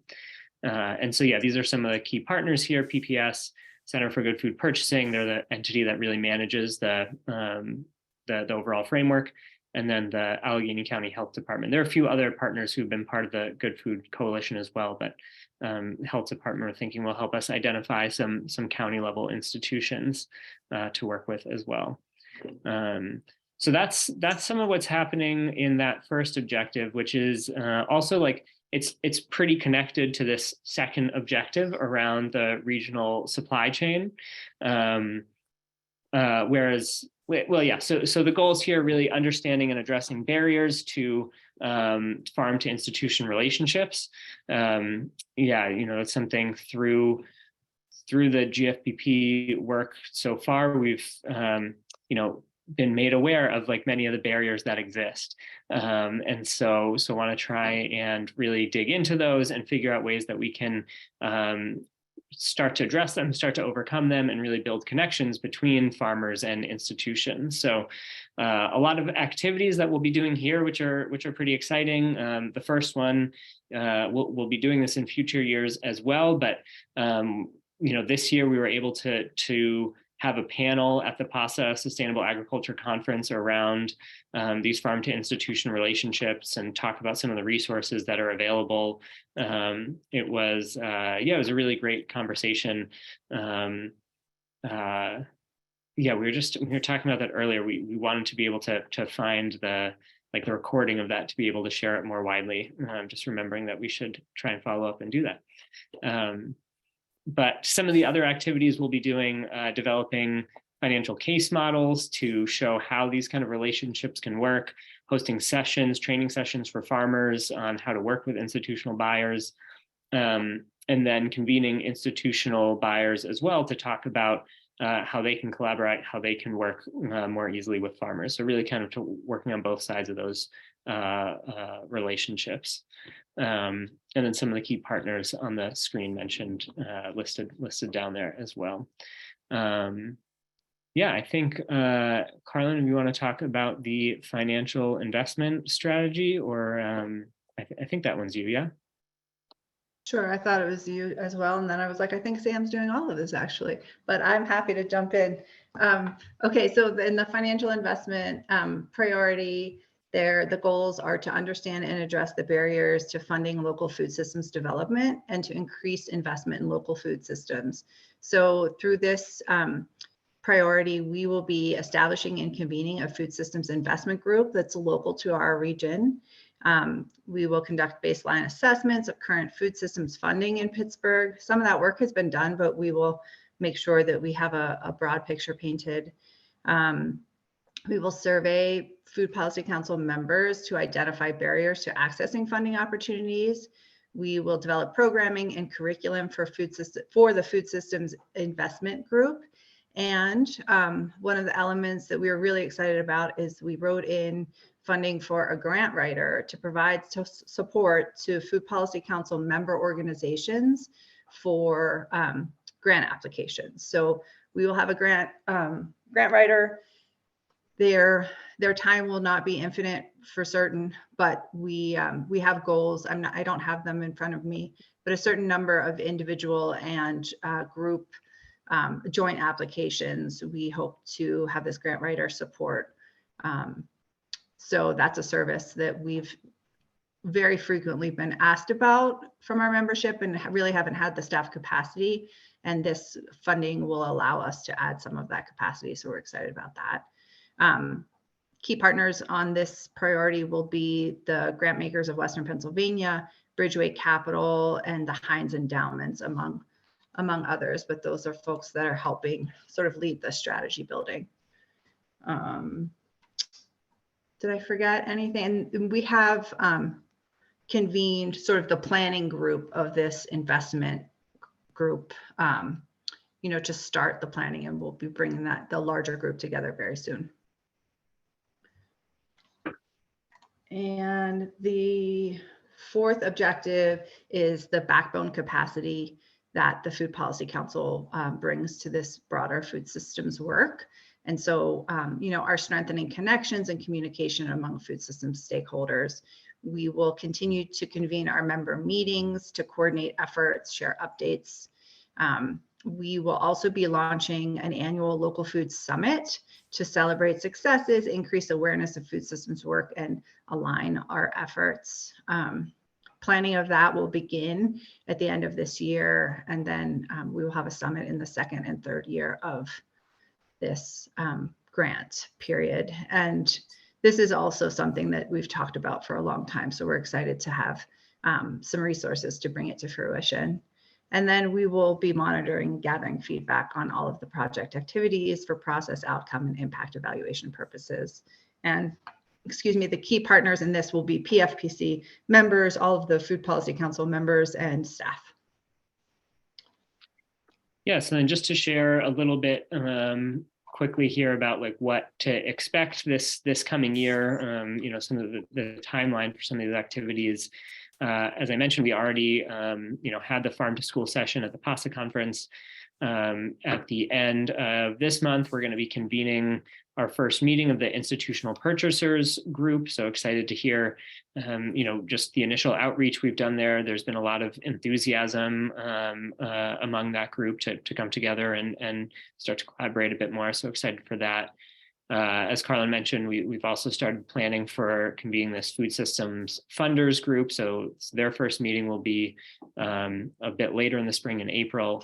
And so, yeah, these are some of the key partners here. PPS, Center for Good Food Purchasing, they're the entity that really manages the overall framework. And then the Allegheny County Health Department. There are a few other partners who've been part of the Good Food Coalition as well, but Health Department, we're thinking, will help us identify some county level institutions to work with as well. So that's some of what's happening in that first objective, which is also like it's pretty connected to this second objective around the regional supply chain. Whereas, well, yeah, so the goals here are really understanding and addressing barriers to farm to institution relationships. Yeah, it's something through the GFPP work so far, we've been made aware of like many of the barriers that exist. And so want to try and really dig into those and figure out ways that we can start to address them, start to overcome them, and really build connections between farmers and institutions. So a lot of activities that we'll be doing here, which are pretty exciting. The first one, we'll be doing this in future years as well, but this year we were able to have a panel at the PASA Sustainable Agriculture Conference around these farm to institution relationships and talk about some of the resources that are available. It was a really great conversation. We were talking about that earlier. We wanted to be able to find the recording of that to be able to share it more widely. Just remembering that we should try and follow up and do that. But some of the other activities we'll be doing, developing financial case models to show how these kind of relationships can work, hosting sessions, training sessions for farmers on how to work with institutional buyers, and then convening institutional buyers as well to talk about how they can collaborate, how they can work more easily with farmers. So really kind of working on both sides of those relationships. And then some of the key partners on the screen mentioned, listed down there as well. I think, Carlin, if you want to talk about the financial investment strategy, or I think that one's you, yeah? Sure, I thought it was you as well. And then I was like, I think Sam's doing all of this actually, but I'm happy to jump in. Okay, so in the financial investment priority, the goals are to understand and address the barriers to funding local food systems development and to increase investment in local food systems. So through this priority, we will be establishing and convening a food systems investment group that's local to our region. We will conduct baseline assessments of current food systems funding in Pittsburgh. Some of that work has been done, but we will make sure that we have a broad picture painted. We will survey Food Policy Council members to identify barriers to accessing funding opportunities. We will develop programming and curriculum for the food systems investment group. And one of the elements that we were really excited about is we wrote in funding for a grant writer to provide support to Food Policy Council member organizations for grant applications. So we will have a grant writer their time will not be infinite for certain, but we have goals. I don't have them in front of me, but a certain number of individual and group joint applications we hope to have this grant writer support. So that's a service that we've very frequently been asked about from our membership and really haven't had the staff capacity. And this funding will allow us to add some of that capacity. So we're excited about that. Key partners on this priority will be the grant makers of Western Pennsylvania, Bridgeway Capital, and the Heinz Endowments, among others, but those are folks that are helping sort of lead the strategy building. Did I forget anything? And we have convened sort of the planning group of this investment group, to start the planning, and we'll be bringing the larger group together very soon. And the fourth objective is the backbone capacity that the Food Policy Council brings to this broader food systems work. And so, our strengthening connections and communication among food systems stakeholders. We will continue to convene our member meetings to coordinate efforts, share updates. We will also be launching an annual local food summit to celebrate successes, increase awareness of food systems work, and align our efforts. Planning of that will begin at the end of this year, and then we will have a summit in the second and third year of this grant period. And this is also something that we've talked about for a long time, so we're excited to have some resources to bring it to fruition. And then we will be monitoring, gathering feedback on all of the project activities for process, outcome, and impact evaluation purposes. And the key partners in this will be PFPC members, all of the Food Policy Council members, and staff. Yes, and then just to share a little bit quickly here about like what to expect this coming year, some of the timeline for some of these activities. As I mentioned, we already, had the farm to school session at the PASA conference. At the end of this month, we're going to be convening our first meeting of the institutional purchasers group. So excited to hear, just the initial outreach we've done there. There's been a lot of enthusiasm among that group to come together and start to collaborate a bit more. So excited for that. As Carlin mentioned, we've also started planning for convening this food systems funders group. So their first meeting will be a bit later in the spring, in April.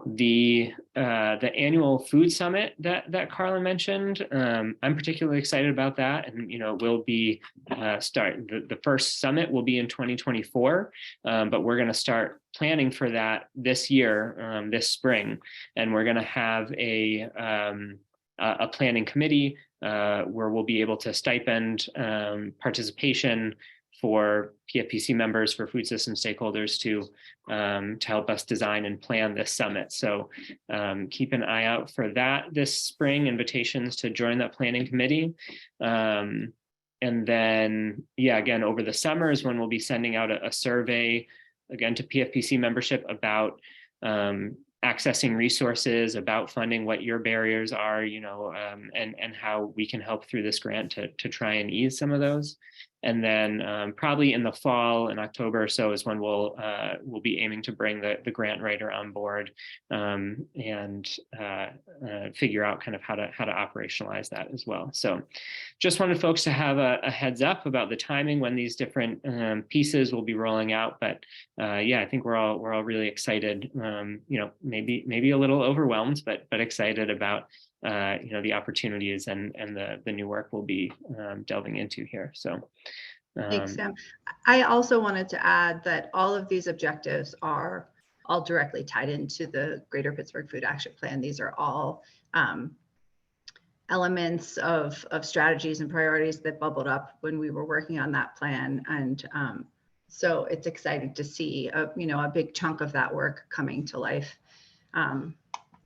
The annual food summit that Carlin mentioned, I'm particularly excited about that, and we'll be the first summit will be in 2024, but we're going to start planning for that this year, this spring, and we're going to have a planning committee where we'll be able to stipend participation for PFPC members, for food system stakeholders to help us design and plan this summit. So keep an eye out for that this spring, invitations to join that planning committee. And then, again, over the summer is when we'll be sending out a survey, again, to PFPC membership about accessing resources, about funding, what your barriers are, and how we can help through this grant to try and ease some of those. And then probably in the fall, in October or so, is when we'll be aiming to bring the grant writer on board and figure out kind of how to operationalize that as well. So just wanted folks to have a heads up about the timing when these different pieces will be rolling out. But I think we're all really excited. Maybe a little overwhelmed, but excited about the opportunities and the new work we'll be delving into here. So thanks, Sam. I also wanted to add that all of these objectives are all directly tied into the Greater Pittsburgh Food Action Plan. These are all elements of strategies and priorities that bubbled up when we were working on that plan. And so it's exciting to see a big chunk of that work coming to life.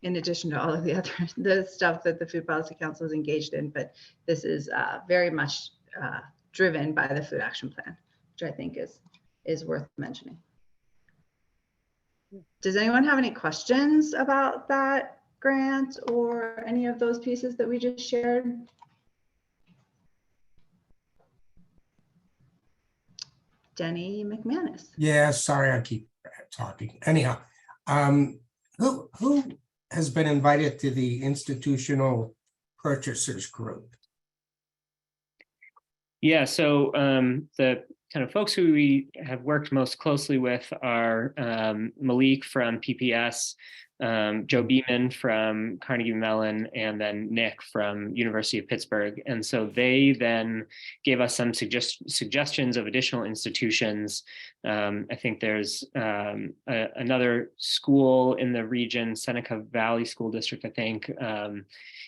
In addition to all of the stuff that the Food Policy Council is engaged in, but this is very much driven by the Food Action Plan, which I think is worth mentioning. Does anyone have any questions about that grant or any of those pieces that we just shared? Denny McManus. Yeah, sorry, I keep talking. Anyhow, who has been invited to the institutional purchasers group? Yeah, so the kind of folks who we have worked most closely with are Malik from PPS, Joe Beeman from Carnegie Mellon, and then Nick from University of Pittsburgh. And so they then gave us some suggestions of additional institutions. I think there's another school in the region, Seneca Valley School District, I think,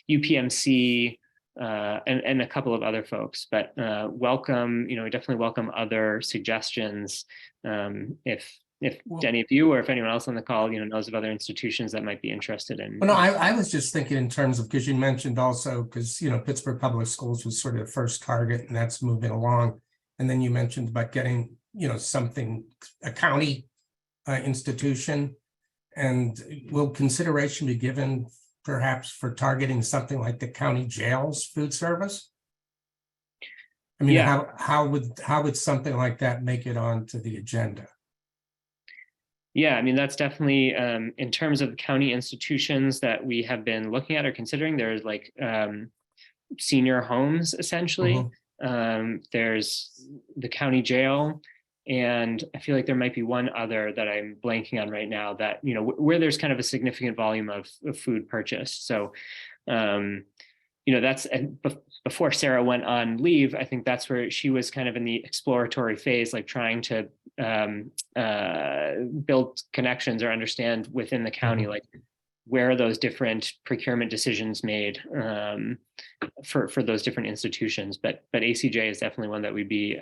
UPMC, and a couple of other folks, but welcome, we definitely welcome other suggestions. If any of you or if anyone else on the call, knows of other institutions that might be interested in. Well, no, I was just thinking in terms of, because you mentioned also, because, Pittsburgh Public Schools was sort of the first target and that's moving along. And then you mentioned about getting, something, a county institution. And will consideration be given perhaps for targeting something like the county jails food service? I mean, Yeah. how would something like that make it onto the agenda? Yeah, I mean, that's definitely in terms of county institutions that we have been looking at or considering, there's like senior homes, essentially. There's the county jail. And I feel like there might be one other that I'm blanking on right now that, where there's kind of a significant volume of food purchased. So, that's before Sarah went on leave. I think that's where she was kind of in the exploratory phase, like trying to build connections or understand within the county, like where are those different procurement decisions made for those different institutions. But ACJ is definitely one that we'd be,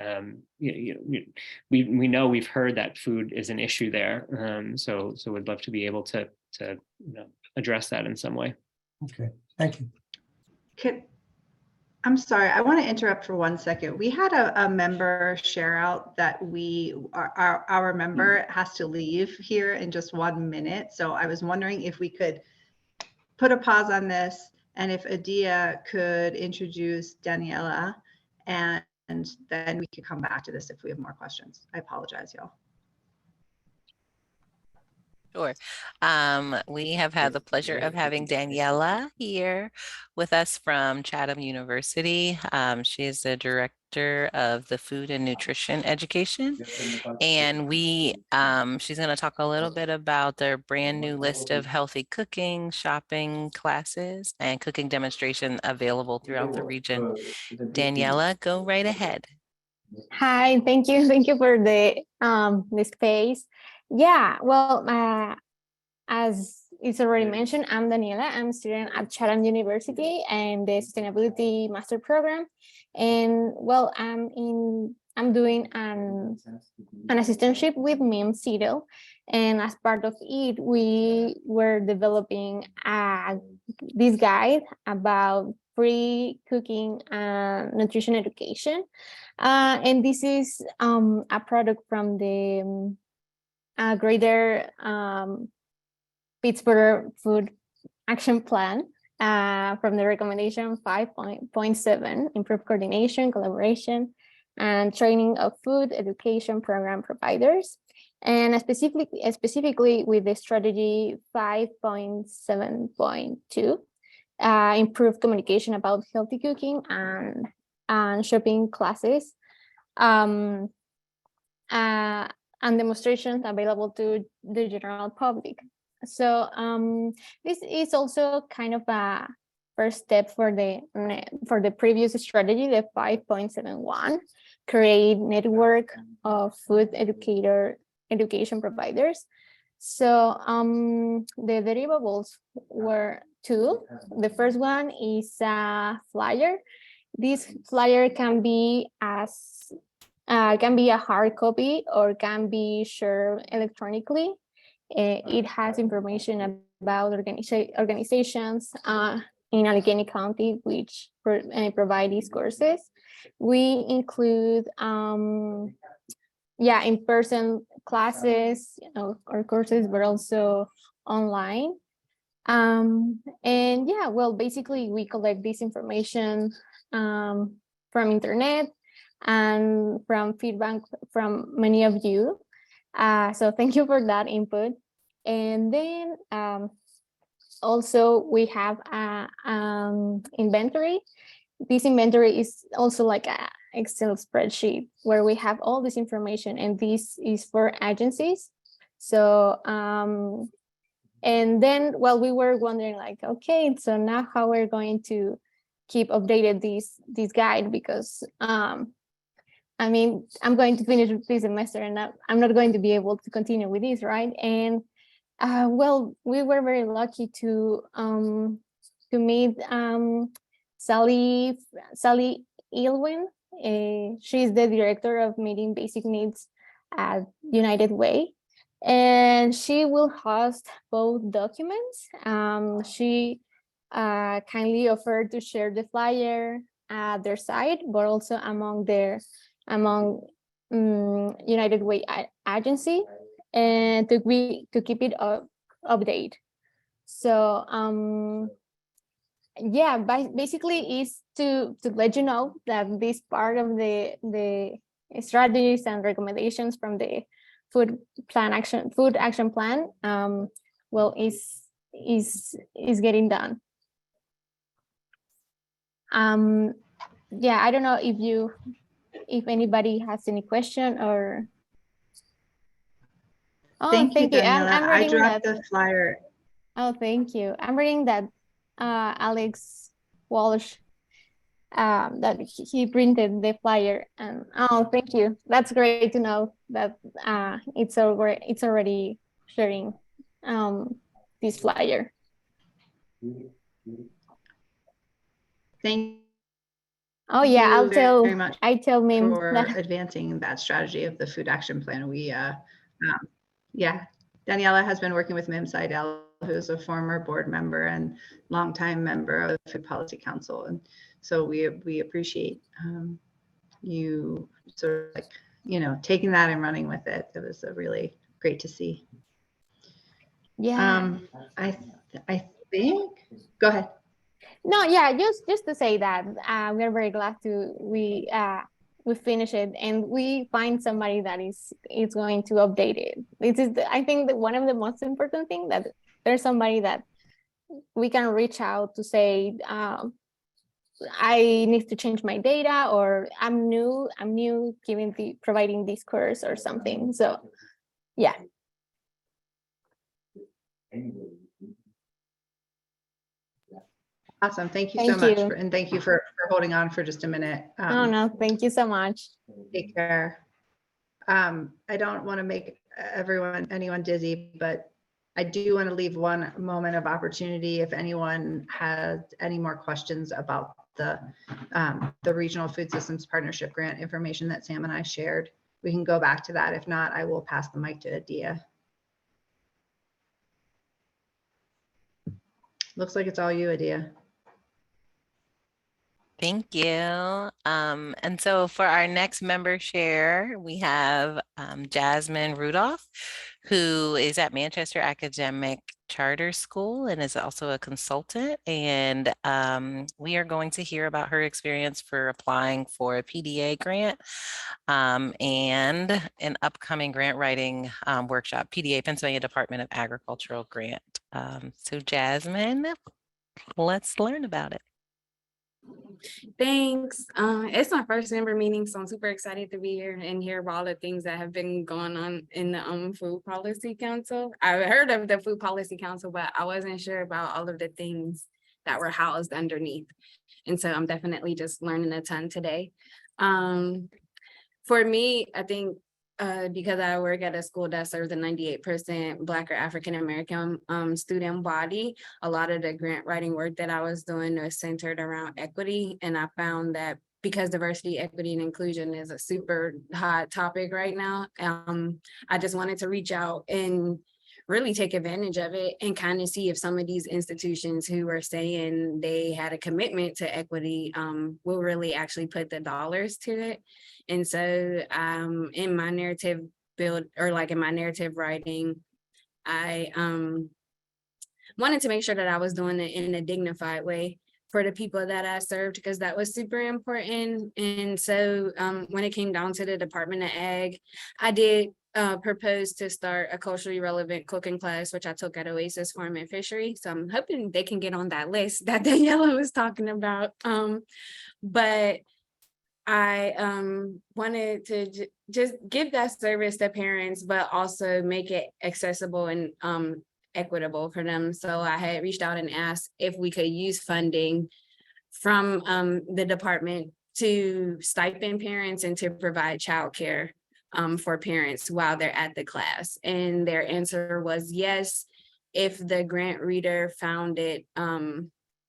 we know we've heard that food is an issue there. So we'd love to be able to address that in some way. Okay, thank you. I'm sorry, I want to interrupt for 1 second. We had a member share out that our member has to leave here in just 1 minute. So I was wondering if we could put a pause on this and if Adia could introduce Daniela, and then we could come back to this if we have more questions. I apologize, y'all. Sure. We have had the pleasure of having Daniela here with us from Chatham University. She is the director of the Food and Nutrition Education. And she's going to talk a little bit about their brand new list of healthy cooking, shopping classes, and cooking demonstration available throughout the region. Daniela, go right ahead. Hi, thank you. Thank you for the space. Yeah, well, as it's already mentioned, I'm Daniela. I'm a student at Chatham University and the Sustainability Master Program. And well, I'm doing an assistantship with MIM CETL. And as part of it, we were developing this guide about free cooking and nutrition education. And this is a product from the Greater Pittsburgh Food Action Plan from the recommendation 5.7, improve coordination, collaboration, and training of food education program providers. And specifically with the strategy 5.7.2, improve communication about healthy cooking and shopping classes. And demonstrations available to the general public. So this is also kind of a first step for the previous strategy, the 5.71, create network of food education providers. So the deliverables were two. The first one is a flyer. This flyer can be a hard copy or can be shared electronically. It has information about organizations in Allegheny County which provide these courses. We include in-person classes or courses, but also online. And yeah, well, basically we collect this information from internet and from feedback from many of you. So thank you for that input. And then also we have a inventory. This inventory is also like a Excel spreadsheet where we have all this information, and this is for agencies. So and then, well, we were wondering like, okay, so now how we're going to keep updated this guide, because I mean, I'm going to finish this semester and I'm not going to be able to continue with this, right? And well, we were very lucky to meet Sally Ilwin. She's the director of meeting basic needs at United Way, and she will host both documents. She kindly offered to share the flyer at their site, but also among United Way agency, and to keep it update. So yeah, basically is to let you know that this part of the strategies and recommendations from the food action plan well is getting done. Yeah, I don't know if anybody has any question or. Oh, Thank you, Daniela. I'm I reading dropped that. the flyer. Oh, thank you. I'm reading that Alex Walsh that he printed the flyer, and oh, thank you. That's great to know that it's already sharing this flyer. Thank Oh yeah, you very much I tell Mim for that. advancing that strategy of the food action plan. We yeah, Daniela has been working with Mim Seidel, who's a former board member and longtime member of the Food Policy Council, and so we appreciate you sort of like, you know, taking that and running with it. It was really great to see. Yeah. I think, go ahead. No, yeah, just to say that we're very glad we finish it and we find somebody that is going to update it. This is I think that one of the most important thing, that there's somebody that we can reach out to say I need to change my data, or I'm new providing this course or something. So yeah. Awesome. Thank you so much. And thank you for holding on for just a minute. Oh, no, thank you so much. Take care. I don't want to make anyone dizzy, but I do want to leave one moment of opportunity. If anyone has any more questions about the Regional Food Systems Partnership Grant information that Sam and I shared, we can go back to that. If not, I will pass the mic to Adia. Looks like it's all you, Adia. Thank you. And so for our next member share, we have Jasmine Rudolph, who is at Manchester Academic Charter School and is also a consultant. And we are going to hear about her experience for applying for a PDA grant and an upcoming grant writing workshop, PDA, Pennsylvania Department of Agricultural grant. So Jasmine, let's learn about it. Thanks. It's my first member meeting, so I'm super excited to be here and hear about all the things that have been going on in the Food Policy Council. I heard of the Food Policy Council, but I wasn't sure about all of the things that were housed underneath. And so I'm definitely just learning a ton today. For me, I think because I work at a school that serves a 98% Black or African-American student body, a lot of the grant writing work that I was doing was centered around equity. And I found that because diversity, equity, and inclusion is a super hot topic right now, I just wanted to reach out and really take advantage of it and kind of see if some of these institutions who are saying they had a commitment to equity will really actually put the dollars to it. And so in my narrative in my narrative writing, I wanted to make sure that I was doing it in a dignified way for the people that I served, because that was super important. And so when it came down to the Department of Ag, I did propose to start a culturally relevant cooking class, which I took at Oasis Farm and Fishery. So I'm hoping they can get on that list that Daniela was talking about. But I wanted to just give that service to parents, but also make it accessible and equitable for them. So I had reached out and asked if we could use funding from the department to stipend parents and to provide childcare for parents while they're at the class. And their answer was yes, if the grant reader found it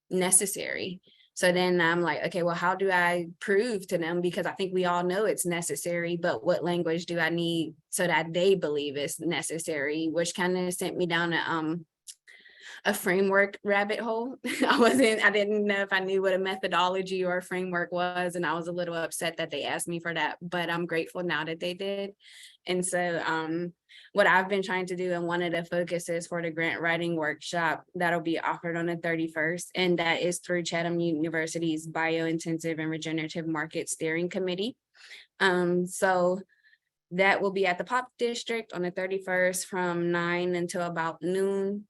necessary. So then I'm like, okay, well, how do I prove to them? Because I think we all know it's necessary, but what language do I need so that they believe it's necessary? Which kind of sent me down a framework rabbit hole. I didn't know if I knew what a methodology or a framework was. And I was a little upset that they asked me for that, but I'm grateful now that they did. And so what I've been trying to do, and one of the focuses for the grant writing workshop that'll be offered on the 31st, and that is through Chatham University's Biointensive and Regenerative Market Steering Committee. So that will be at the Pop District on the 31st from 9 until about noon.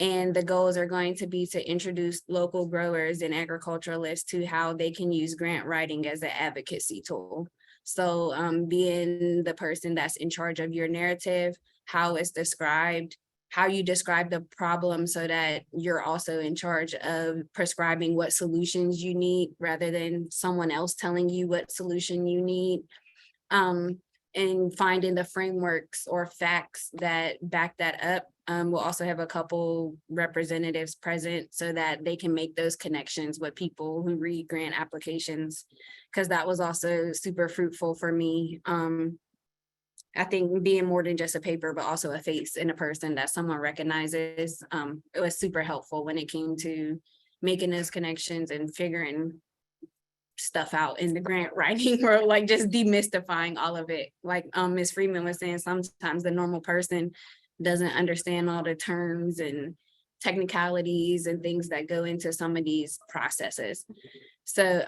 And the goals are going to be to introduce local growers and agriculturalists to how they can use grant writing as an advocacy tool. So being the person that's in charge of your narrative, how it's described, how you describe the problem so that you're also in charge of prescribing what solutions you need rather than someone else telling you what solution you need. And finding the frameworks or facts that back that up. We'll also have a couple representatives present so that they can make those connections with people who read grant applications, because that was also super fruitful for me. I think being more than just a paper, but also a face and a person that someone recognizes, it was super helpful when it came to making those connections and figuring stuff out in the grant writing, or like just demystifying all of it. Like Ms. Freeman was saying, sometimes the normal person doesn't understand all the terms and technicalities and things that go into some of these processes. So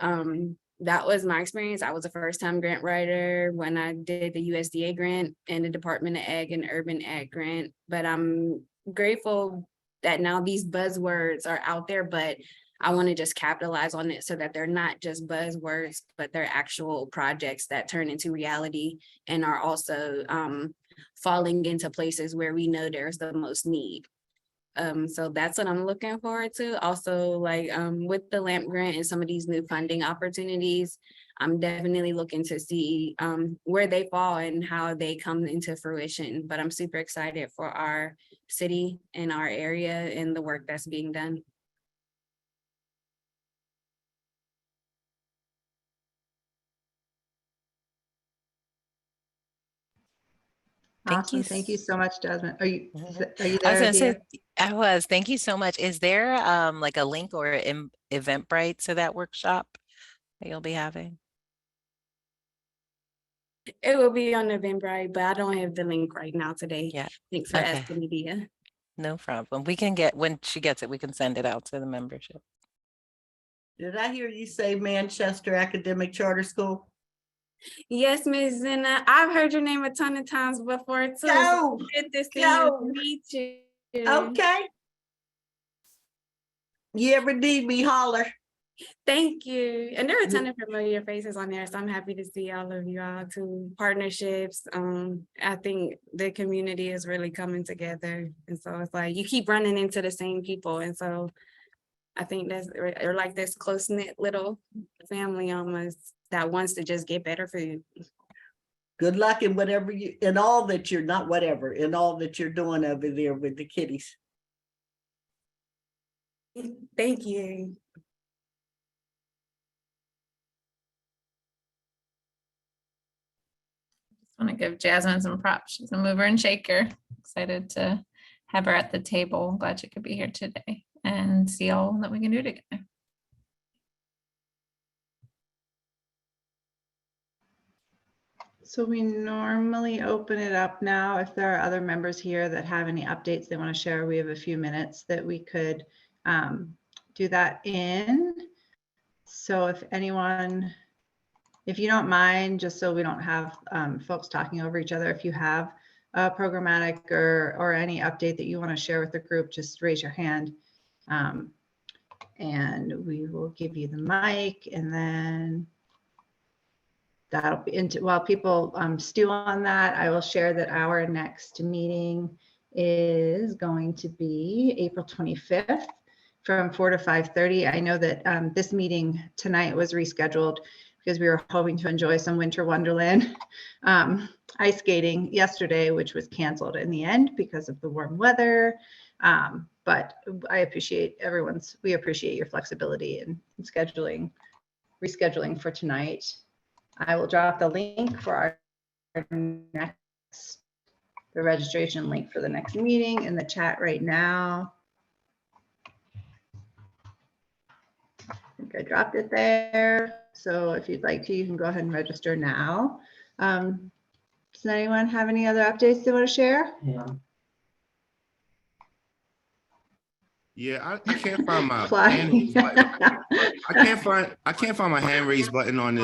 that was my experience. I was a first-time grant writer when I did the USDA grant and the Department of Ag and Urban Ag grant, but I'm grateful that now these buzzwords are out there, but I want to just capitalize on it so that they're not just buzzwords, but they're actual projects that turn into reality and are also falling into places where we know there's the most need. So that's what I'm looking forward to. Also, like with the LAMP grant and some of these new funding opportunities, I'm definitely looking to see where they fall and how they come into fruition. But I'm super excited for our city and our area and the work that's being done. Awesome. Thank you so much, Jasmine. Are you there? I was gonna say, Adia? I was. Thank you so much. Is there like a link or Eventbrite to that workshop that you'll be having? It will be on Eventbrite, but I don't have the link right now today. Yeah. Thanks for Okay. asking me, Dia. No problem. We can get, when she gets it, we can send it out to the membership. Did I hear you say Manchester Academic Charter School? Yes, Ms. Zena. I've heard your name a ton of times before too. Go, So good to see go. you, meet you. Okay. You ever need me, holler. Thank you. And there are a ton of familiar faces on there, so I'm happy to see all of you all too. Partnerships. I think the community is really coming together, and so it's like you keep running into the same people, and so I think that's or like this close knit little family almost that wants to just get better food. Good luck in whatever you, in all that you're not whatever, in all that you're doing over there with the kiddies. Thank you. I want to give Jasmine some props. She's a mover and shaker. Excited to have her at the table. Glad she could be here today and see all that we can do together. So we normally open it up now. If there are other members here that have any updates they want to share, we have a few minutes that we could do that in. So if anyone, if you don't mind, just so we don't have folks talking over each other, if you have a programmatic or any update that you want to share with the group, just raise your hand. And we will give you the mic, and then that'll be into, while people stew on that, I will share that our next meeting is going to be April 25th from 4 to 5:30. I know that this meeting tonight was rescheduled because we were hoping to enjoy some winter wonderland ice skating yesterday, which was canceled in the end because of the warm weather. But I appreciate we appreciate your flexibility in rescheduling for tonight. I will drop the link for the registration link for the next meeting in the chat right now. I think I dropped it there. So if you'd like to, you can go ahead and register now. Does anyone have any other updates they want to share? Yeah, I can't find my Fly. hand raise button. I can't find my hand raise button on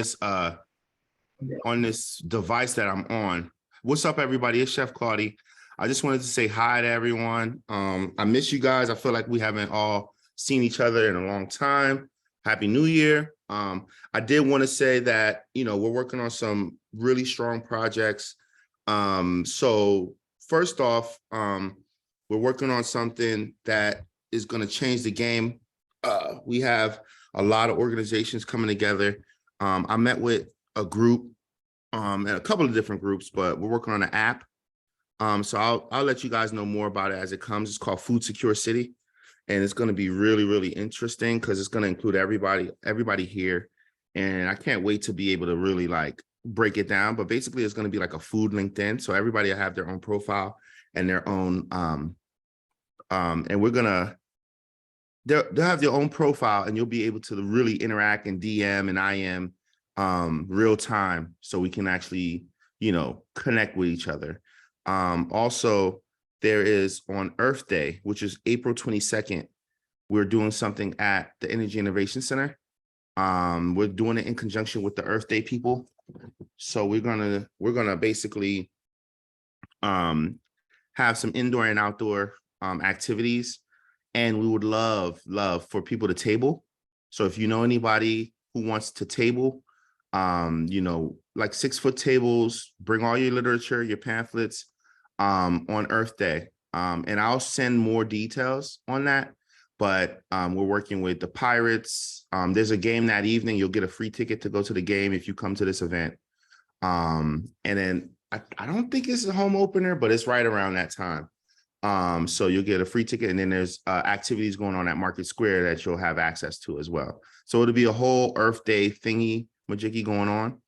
this device that I'm on. What's up, everybody? It's Chef Claudia. I just wanted to say hi to everyone. I miss you guys. I feel like we haven't all seen each other in a long time. Happy New Year. I did want to say that, we're working on some really strong projects. So first off, we're working on something that is going to change the game. We have a lot of organizations coming together. I met with a group and a couple of different groups, but we're working on an app. So I'll let you guys know more about it as it comes. It's called Food Secure City, and it's going to be really, really interesting because it's going to include everybody here. And I can't wait to be able to really break it down. But basically, it's going to be like a food LinkedIn. So everybody will have their own profile and their own, and we're gonna. They'll have their own profile, and you'll be able to really interact in DM and IM real time, so we can actually, connect with each other. Also, there is on Earth Day, which is April 22nd, we're doing something at the Energy Innovation Center. We're doing it in conjunction with the Earth Day people. So we're gonna basically have some indoor and outdoor activities. And we would love for people to table. So if you know anybody who wants to table, like 6-foot tables, bring all your literature, your pamphlets on Earth Day. And I'll send more details on that. But we're working with the Pirates. There's a game that evening. You'll get a free ticket to go to the game if you come to this event. And then I don't think it's a home opener, but it's right around that time. So you'll get a free ticket, and then there's activities going on at Market Square that you'll have access to as well. So it'll be a whole Earth Day thingy majiggy going on.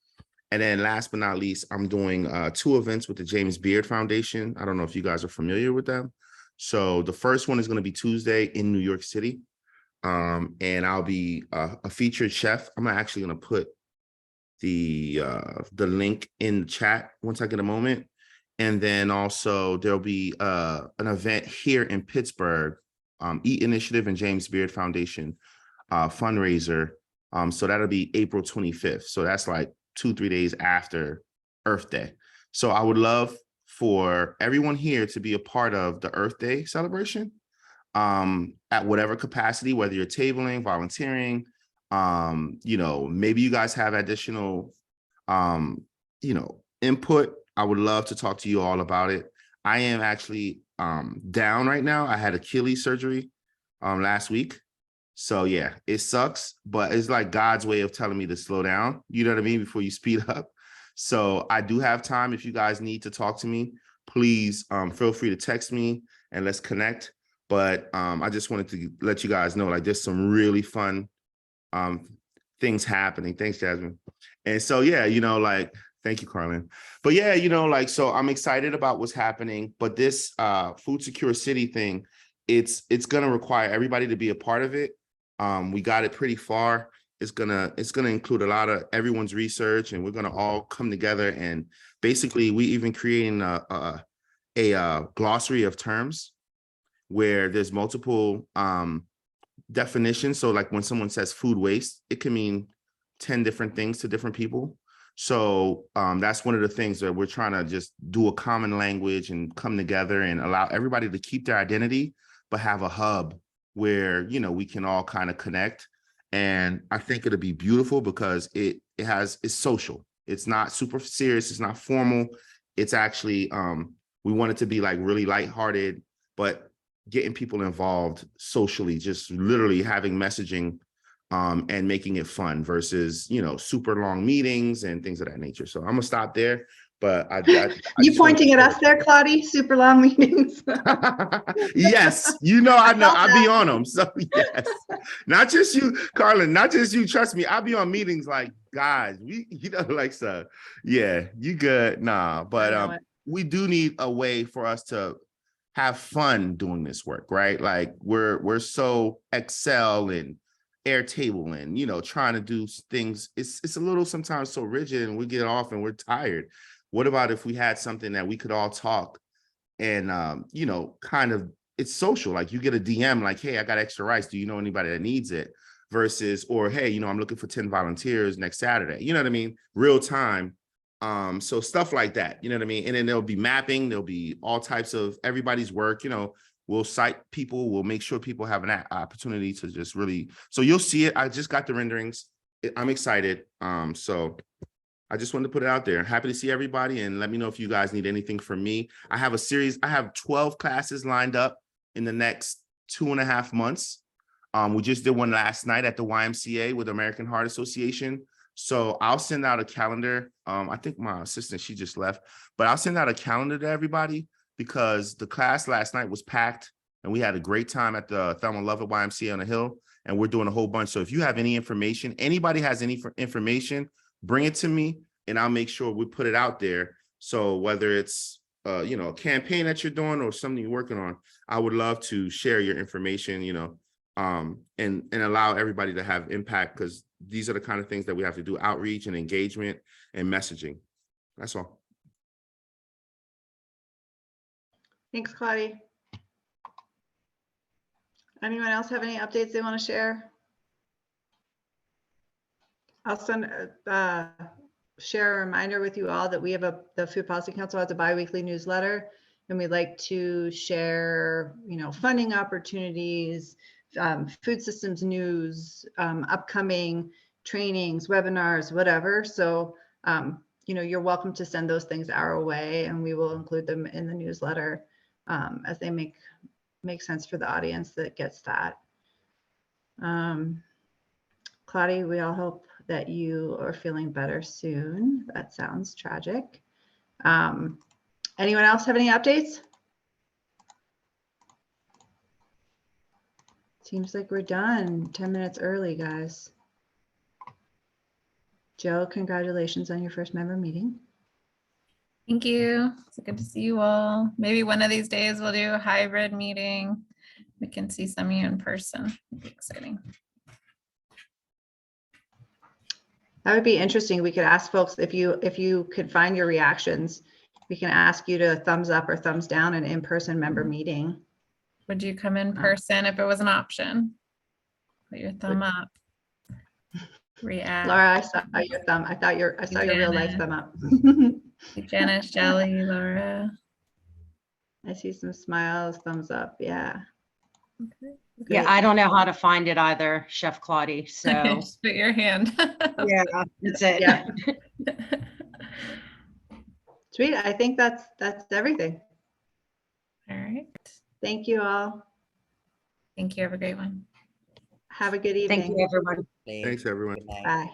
And then last but not least, I'm doing 2 events with the James Beard Foundation. I don't know if you guys are familiar with them. So the first one is going to be Tuesday in New York City. And I'll be a featured chef. I'm actually going to put the link in the chat once I get a moment. And then also there'll be an event here in Pittsburgh, Eat Initiative and James Beard Foundation fundraiser. So that'll be April 25th. So that's like 2-3 days after Earth Day. So I would love for everyone here to be a part of the Earth Day celebration at whatever capacity, whether you're tabling, volunteering, maybe you guys have additional, input. I would love to talk to you all about it. I am actually down right now. I had Achilles surgery last week. So yeah, it sucks, but it's like God's way of telling me to slow down. You know what I mean? Before you speed up. So I do have time. If you guys need to talk to me, please feel free to text me and let's connect. But I just wanted to let you guys know, there's some really fun things happening. Thanks, Jasmine. And so, yeah, thank you, Carlin. But yeah, so I'm excited about what's happening. But this Food Secure City thing, it's gonna require everybody to be a part of it. We got it pretty far. It's gonna include a lot of everyone's research, and we're gonna all come together and basically we even creating a glossary of terms where there's multiple definitions. So like when someone says food waste, it can mean 10 different things to different people. So that's one of the things that we're trying to just do a common language and come together and allow everybody to keep their identity, but have a hub where, you know, we can all kind of connect. And I think it'll be beautiful because it's social. It's not super serious. It's not formal. It's actually, we want it to be like really lighthearted, but getting people involved socially, just literally having messaging and making it fun versus, you know, super long meetings and things of that nature. So I'm gonna stop there, but You pointing at us there, Claudia? Super long meetings. Yes, you know, I know, I'll be on them. So yes, not just you, Carlin, not just you, trust me, I'll be on meetings like, guys, you know, like, so yeah, you good, nah, but we do need a way for us to have fun doing this work, right? Like we're so Excel and Airtable and, you know, trying to do things. It's a little sometimes so rigid and we get off and we're tired. What about if we had something that we could all talk and, you know, kind of, it's social, like you get a DM like, hey, I got extra rice. Do you know anybody that needs it? Versus, or, hey, you know, I'm looking for 10 volunteers next Saturday. You know what I mean? Real time. So stuff like that, you know what I mean? And then there'll be mapping, there'll be all types of everybody's work, you know, we'll cite people, we'll make sure people have an opportunity to just really, so you'll see it. I just got the renderings. I'm excited. So I just wanted to put it out there. Happy to see everybody and let me know if you guys need anything from me. I have 12 classes lined up in the next 2.5 months. We just did one last night at the YMCA with American Heart Association. So I'll send out a calendar. I think my assistant, she just left, but I'll send out a calendar to everybody because the class last night was packed and we had a great time at the Thelma Lovett YMCA on the Hill, and we're doing a whole bunch. So if you have any information, anybody has any information, bring it to me and I'll make sure we put it out there. So whether it's, you know, a campaign that you're doing or something you're working on, I would love to share your information, you know, and allow everybody to have impact, because these are the kind of things that we have to do: outreach and engagement and messaging. That's all. Thanks, Claudia. Anyone else have any updates they want to share? I'll share a reminder with you all that we have the Food Policy Council has a bi-weekly newsletter, and we'd like to share, you know, funding opportunities, food systems news, upcoming trainings, webinars, whatever. So, you know, you're welcome to send those things our way and we will include them in the newsletter as they make sense for the audience that gets that. Claudia, we all hope that you are feeling better soon. That sounds tragic. Anyone else have any updates? Seems like we're done 10 minutes early, guys. Joe, congratulations on your first member meeting. Thank you. It's good to see you all. Maybe one of these days we'll do a hybrid meeting. We can see some of you in person. It'd be exciting. That would be interesting. We could ask folks if you could find your reactions, we can ask you to thumbs up or thumbs down an in-person member meeting. Would you come in person if it was an option? Put your thumb up. React. Laura, I saw your thumb. I saw your real life thumb up. Janice, Jelly, Laura. I see some smiles, thumbs up. Yeah. Okay. Yeah, I don't know how to find it either, Chef Claudia. So just put your hand. yeah, that's it. Yeah. Sweet. I think that's everything. All right. Thank you all. Thank you. Have a great one. Have a good evening. Thank you, everyone. Thanks, everyone. Bye.